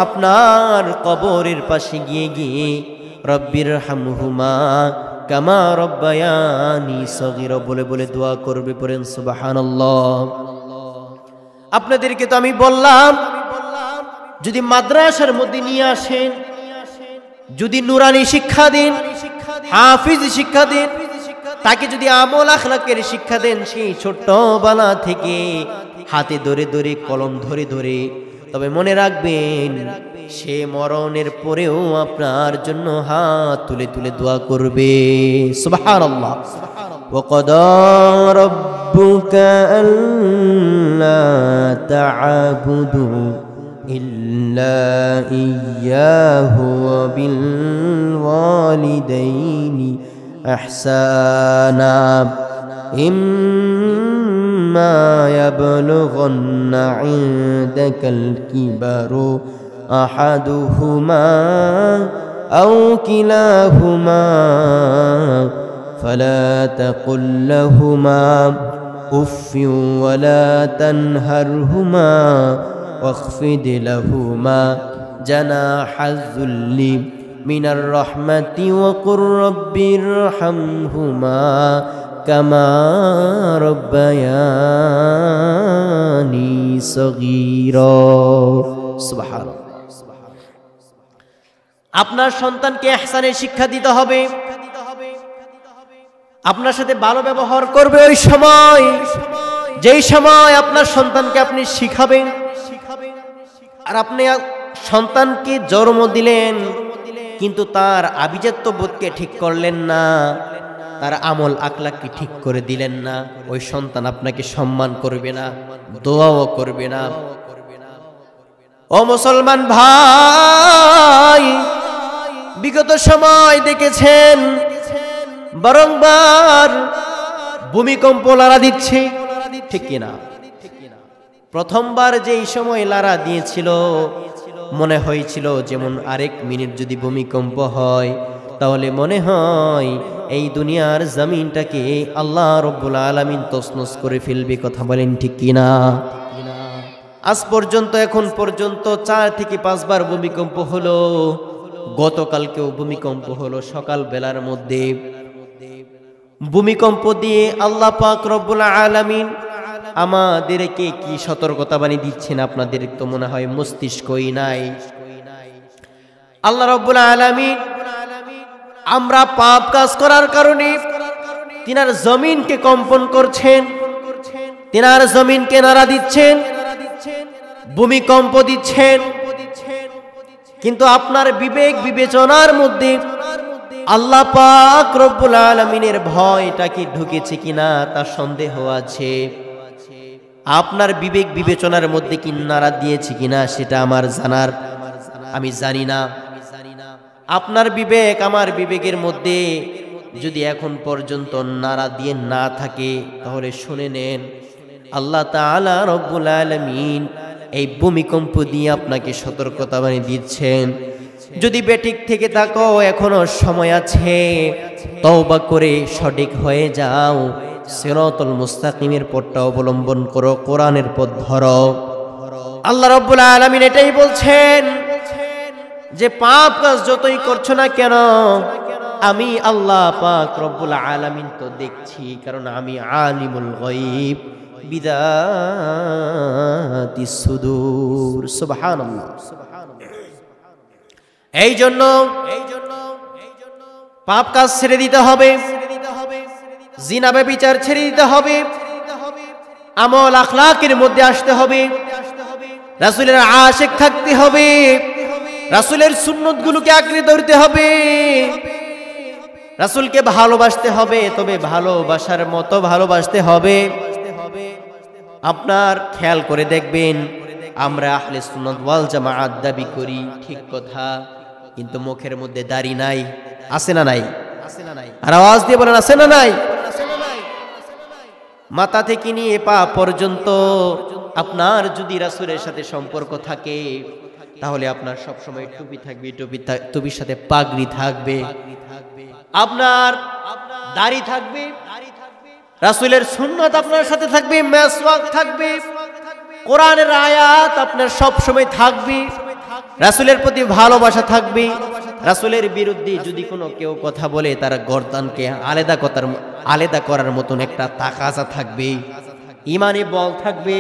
Speaker 1: আপনার কবরের পাশে গিয়ে গিয়ে রব্বির হামহুমা কামা রব্বায়ানি সগীরা বলে বলে দোয়া করবে, পড়েন সুবহানাল্লাহ। আপনাদেরকে তো আমি বললাম, যদি মাদ্রাসার মধ্যে নিয়ে আসেন, যদি নুরানি শিক্ষা দেন, হাফিজ শিক্ষা দেন, তাকে যদি আমল আখলাকের শিক্ষা দেন, সেই ছোট্টবেলা থেকে হাতে ধরে ধরে কলম ধরে ধরে, তবে মনে রাখবেন সে মরণের পরেও আপনার জন্য হাত তুলে তুলে দোয়া করবে। সুবহানাল্লাহ। ওয়াকাদা রাব্বুকা আল্লা তা'বুদু ইল্লা ইয়্যাহু ওয়া বিল ওয়ালিদাইনি ইহসানা ইম্মা ইয়াবলুগান্না ইনদাকাল কিবারু আহাদুহুমা আও কিলাহুমা ফালা তাকুল লাহুমা উফফিন ওয়ালা তানহারহুমা واخفض لهما جناح الذل من الرحمة وقل رب ارحمهما كما ربياني صغيرا سبحان الله। আপনার সন্তানকে ইহসানের শিক্ষা দিতে হবে, আপনার সাথে ভালো ব্যবহার করবে ওই সময় যেই সময় আপনার সন্তানকে আপনি শিখাবেন। আর আপনি সন্তানকে জন্ম দিলেন কিন্তু তার আভিজাত্য বোধকে ঠিক করলেন না, তার আমল আখলাককে ঠিক করে দিলেন না, ওই সন্তান আপনাকে সম্মান করবে না, দোয়াও করবে না। ও মুসলমান ভাই, বিগত সময় দেখেছেন বারংবার ভূমিকম্প লারা দিচ্ছে, ঠিক কিনা? প্রথমবার যেই সময় লারা দিয়েছিল মনে হয়েছিল যেমন আরেক মিনিট যদি ভূমিকম্প হয় তাহলে মনে হয় এই দুনিয়ার জমিনটাকে আল্লাহ রব্বুল আলামিন তছনছ করে ফেলবে। কথা বলেন ঠিক কিনা? আজ পর্যন্ত এখন পর্যন্ত 4 থেকে 5 বার ভূমিকম্প হলো। গতকালকেও ভূমিকম্প হলো সকাল বেলার মধ্যে। ভূমিকম্প দিয়ে আল্লাহ পাক রব্বুল আলামিন আমাদেরকে কি সতর্কতা বাণী দিচ্ছেন আপনাদের তো মনে হয় মস্তিষ্কই নাই। আল্লাহ রব্বুল আলামিন আমরা পাপ কাজ করার কারণে তিনার জমিনকে কম্পন করছেন, তিনার জমিনকে নাড়া দিচ্ছেন, ভূমিকম্প দিচ্ছেন। কিন্তু আপনার বিবেক বিবেচনার মধ্যে আল্লাহ পাক রব্বুল আলামিনের ভয়টা কি ঢুকেছে কিনা তার সন্দেহ আছে। আপনার বিবেক বিবেচনার মধ্যে কি নাড়া দিয়েছে কিনা সেটা আমার জানার আমি জানি না। আপনার বিবেক আমার বিবেকের মধ্যে যদি এখন পর্যন্ত নাড়া দিয়ে না থাকে তাহলে শুনে নেন আল্লাহ তাআলা রব্বুল আলামিন এই ভূমিকম্প দিয়ে আপনাকে সতর্কতা বাণী দিচ্ছেন। যদি বেঠিক থেকে থাকো এখনো সময় আছে, তওবা করে সঠিক হয়ে যাও, সিরাতুল মুস্তাকিমের পথটা অবলম্বন করো, কোরআনের পথ ধরো। আল্লাহ রাব্বুল আলামিন এটাই বলছেন যে পাপ কাজ যতই করছো না কেন আমি আল্লাহ পাক রব্বুল আলামিন তো দেখছি, কারণ আমি আলিমুল গায়ব বিদাতিস সুদূর। সুবহানাল্লাহ। এই জন্য পাপ কাজ ছেড়ে দিতে হবে, জিনা ব্যভিচার ছেড়ে দিতে হবে, আমল আখলাকের মধ্যে আসতে হবে, রাসূলের আশিক থাকতে হবে, রাসূলের সুন্নতগুলোকে আঁকড়ে ধরতে হবে, রাসূলকে ভালোবাসতে হবে, তবে ভালোবাসার মতো ভালোবাসতে হবে। আপনার খেয়াল করে দেখবেন আমরা আহলে সুন্নাত ওয়াল জামাআত দাবি করি, ঠিক কথা, কিন্তু মুখের মধ্যে দাড়ি নাই। আছে না নাই? আর আওয়াজ দিয়ে বলেন আছে না নাই? মাথা থেকে নিয়ে পা পর্যন্ত আপনার যদি রাসূলের সাথে সম্পর্ক থাকে তাহলে আপনার সব সময় টুপি থাকবে, টুপির সাথে পাগড়ি থাকবে, আপনার দাড়ি থাকবে, রাসূলের সুন্নাত আপনার সাথে থাকবে, মিসওয়াক থাকবে, কোরআনের আয়াত আপনার সব সময় থাকবে, রাসূলের প্রতি ভালোবাসা থাকবে। রাসূলের বিরুদ্ধে যদি কোনো কেউ কথা বলে তার গর্দানকে আলাদা করার মতন একটা তাকাজা থাকবে, ঈমানে বল থাকবে,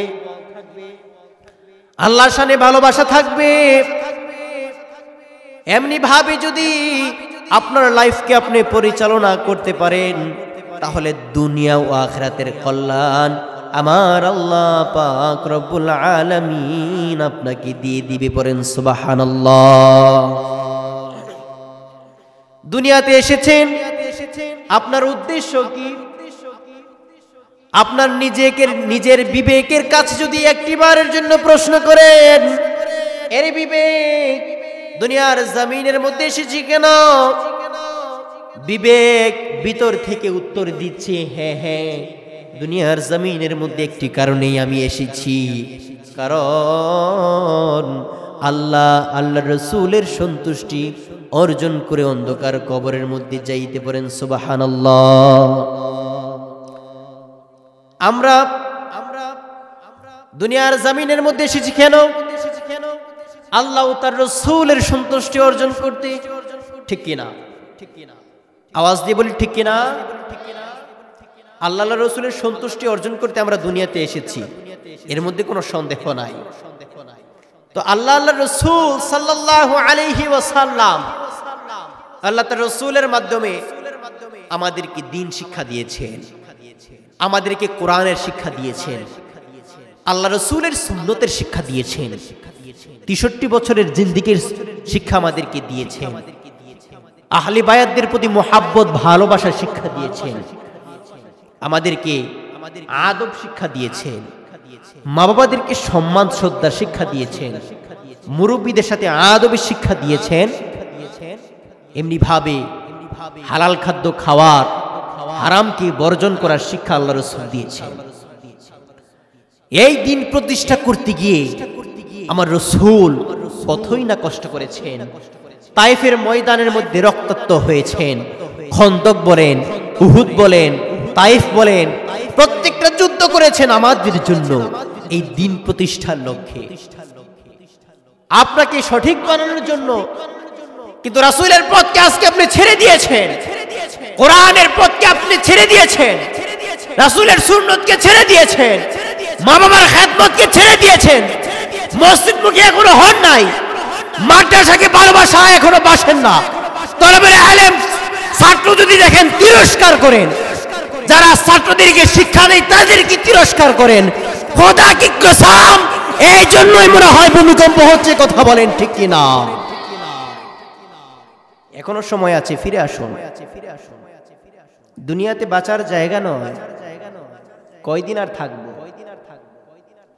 Speaker 1: আল্লাহর শানে ভালোবাসা থাকবে। এমনি ভাবে যদি আপনার লাইফকে আপনি পরিচালনা করতে পারেন তাহলে দুনিয়া ও আখিরাতের কল্যাণ আমার আল্লাহ পাক রব্বুল আলামিন আপনাকে দিয়ে দিবে। পড়েন সুবহানাল্লাহ। দুনিয়াতে এসেছেন আপনার উদ্দেশ্য কি? আপনার নিজের বিবেকের কাছে যদি একটিবারের জন্য প্রশ্ন করেন, এর বিবেক দুনিয়ার জমিনের মধ্যে এসেছি কেন? বিবেক ভিতর থেকে উত্তর দিচ্ছে হ্যাঁ হ্যাঁ, দুনিয়ার জমিনের মধ্যে একটি কারণেই আমি এসেছি, কারণ আল্লাহর রাসূলের সন্তুষ্টি অর্জন করে অন্ধকার কবরের মধ্যে যাইতে পারেন। সুবহানাল্লাহ। আমরা দুনিয়ার জমিনের মধ্যে এসেছি কেন? আল্লাহ ও তার রাসূলের সন্তুষ্টি অর্জন করতে, ঠিক কিনা? আওয়াজ দিয়ে বলি ঠিক কিনা? আল্লাহর রাসূলের সন্তুষ্টি অর্জন করতে আমরা দুনিয়াতে এসেছি, এর মধ্যে কোনো সন্দেহ নাই। তো আল্লাহর রাসূল সাল্লাল্লাহু আলাইহি ওয়াসাল্লাম আল্লাহ তার রাসূলের মাধ্যমে আমাদেরকে দ্বীন শিক্ষা দিয়েছেন, আমাদেরকে কোরআনের শিক্ষা দিয়েছেন, আল্লাহ রাসূলের সুন্নতের শিক্ষা দিয়েছেন, 63 বছরের জিন্দেগীর শিক্ষা আমাদেরকে দিয়েছেন, আহলে বায়াতদের প্রতি মুহাব্বত ভালোবাসার শিক্ষা দিয়েছেন, আমাদেরকে আদব শিক্ষা দিয়েছেন, মা বাবাদেরকে সম্মান শ্রদ্ধা শিক্ষা দিয়েছেন, মুরব্বীদের সাথে আদবের শিক্ষা দিয়েছেন। এমনি ভাবে হালাল খাদ্য খাওয়ার, হারামকে বর্জন করার শিক্ষা আল্লাহ রাসূল দিয়েছেন। এই দিন প্রতিষ্ঠা করতে গিয়ে আমার রাসূল কতই না কষ্ট করেছেন। তায়েফের ময়দানের মধ্যে রক্তাক্ত হয়েছেন। খন্দক বলেন, উহুদ বলেন, তায়েফ বলেন, প্রত্যেকটা যুদ্ধ করেছেন আমাদের জন্য। এই দিন প্রতিষ্ঠার লক্ষ্যে, আপনাকে সঠিক বানানোর জন্য। কিন্তু রাসূলের পথকে আজকে আপনি ছেড়ে দিয়েছেন, কোরআনের পথকে আপনি ছেড়ে দিয়েছেন, রাসূলের সুন্নতকে ছেড়ে দিয়েছেন, মা বাবার খেদমতকে ছেড়ে দিয়েছেন, মসজিদমুখী এখনো হন নাই, মাদ্রাসাকে ভালোবাসা এখনো বাসেন না। তলবে ইলম ছাত্র যদি দেখেন তিরস্কার করেন, যারা ছাত্রদেরকে শিক্ষা দেয় তাদেরকে তিরস্কার করেন। খোদা কি কসম, এই জন্যই মনে হয় ভূমিকম্প হচ্ছে। কথা বলেন ঠিক কি না? এখনো সময় আছে, ফিরে আসুন। দুনিয়াতে বাঁচার জায়গা নয়, কয়দিন আর থাকবো?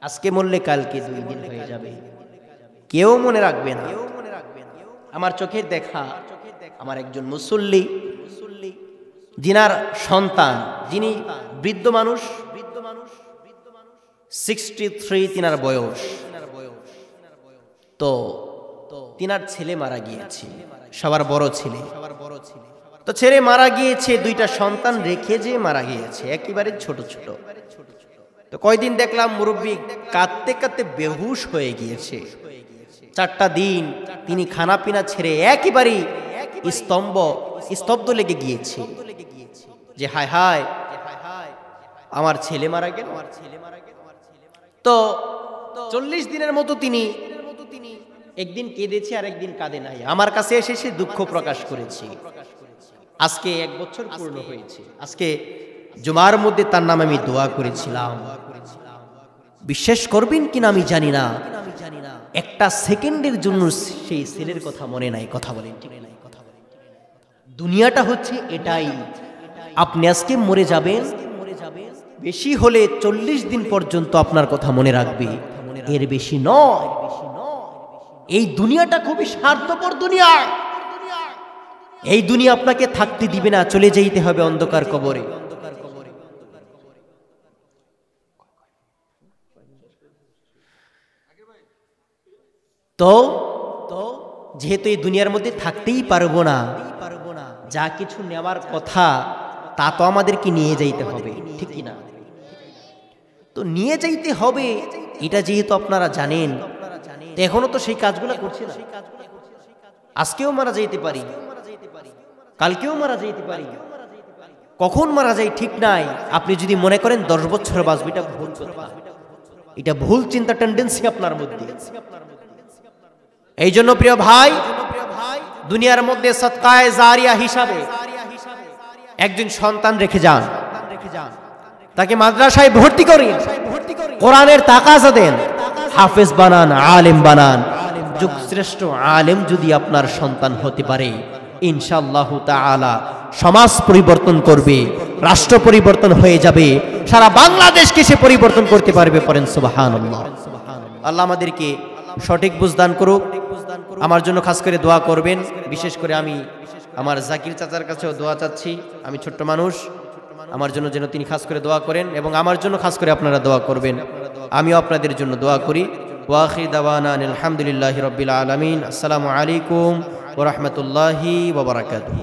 Speaker 1: আজকে মরলে কালকে 2 দিন হয়ে যাবে, কেউ মনে রাখবে না। আমার চোখের দেখা আমার একজন মুসল্লি, যিনার সন্তান, যিনি বৃদ্ধ মানুষ, 63 তিনার বয়স, তো তিনার ছেলে মারা গিয়েছে, সবার বড় ছেলে। তো ছেলে মারা গিয়েছে, 2টা সন্তান রেখে যে মারা গিয়েছে, একেবারে ছোট ছোট। তো কয়দিন দেখলাম মুরব্বী কাঁদতে কাঁদতে বেহুশ হয়ে গিয়েছে। 4টা দিন তিনি খানা পিনা ছেড়ে একেবারে স্তব্ধ লেগে গিয়েছে যে হায় হায় আমার ছেলে মারা গেল। তো 40 দিনের মতো তিনি একদিন কেঁদেছে আর একদিন কাঁদে নাই। আমার কাছে এসে সে দুঃখ প্রকাশ করেছে। আজকে 1 বছর পূর্ণ হয়েছে। আজকে জুমার মধ্যে তার নামে আমি দোয়া করেছিলাম। বিশ্বাস করবেন কিনা আমি জানি না, একটা সেকেন্ডের জন্য সেই ছেলের কথা মনে নাই। কথা বলেন ঠিক নাই? দুনিয়াটা হচ্ছে এটাই, আপনি আজকে মরে যাবেন, বেশি হলে 40 দিন পর্যন্ত আপনার কথা মনে রাখবে, এর বেশি নয়। এই দুনিয়াটা খুবই স্বার্থপর দুনিয়া। এই দুনিয়া আপনাকে থাকতে দিবে না, চলে যেতে হবে অন্ধকার কবরে। তো যেহেতু এই দুনিয়ার মধ্যে থাকতেই পারবো না, যা কিছু নেওয়ার কথা তা তো আমাদেরকে নিয়ে যাইতে হবে, ঠিক কি না? তো নিয়ে যাইতে হবে, এটা যেহেতু আপনারা জানেন, তো এখনো তো সেই কাজগুলো করছে না। আজকেও মারা যাইতে পারি, কালকেও মারা যাইতে পারি, কখন মারা যাই ঠিক নাই। আপনি যদি মনে করেন 10 বছর বাঁচবে, এটা ভুল কথা, এটা ভুল চিন্তা টেন্ডেন্সি আপনার মধ্যে। এই জন্য প্রিয় ভাই, দুনিয়ার মধ্যে সদকায়ে জারিয়া হিসাবে একজন সন্তান রেখে যান, তাকে মাদ্রাসায় ভর্তি করেন, কোরআনের তাকাজা দেন, হাফেজ বানান, আলেম বানান। যুগশ্রেষ্ঠ আলেম যদি আপনার সন্তান হতে পারে, ইনশাআল্লাহু তাআলা সমাজ পরিবর্তন করবে, রাষ্ট্র পরিবর্তন হয়ে যাবে, সারা বাংলাদেশকে সে পরিবর্তন করতে পারবে। পড়েন সুবহানাল্লাহ। আল্লাহ আমাদেরকে সঠিক বুঝদান করুক। আমার জন্য খাস করে দোয়া করবেন। বিশেষ করে আমি আমার জাকির চাচার কাছেও দোয়া চাচ্ছি। আমি ছোট্ট মানুষ, আমার জন্য যেন তিনি খাস করে দোয়া করেন, এবং আমার জন্য খাস করে আপনারা দোয়া করবেন। আমিও আপনাদের জন্য দোয়া করি। ওয়া আখির দাওয়ানা আলহামদুলিল্লাহি রাব্বিল আলামিন। আসসালামু আলাইকুম ওয়া রাহমাতুল্লাহি ওয়া বারাকাতুহু।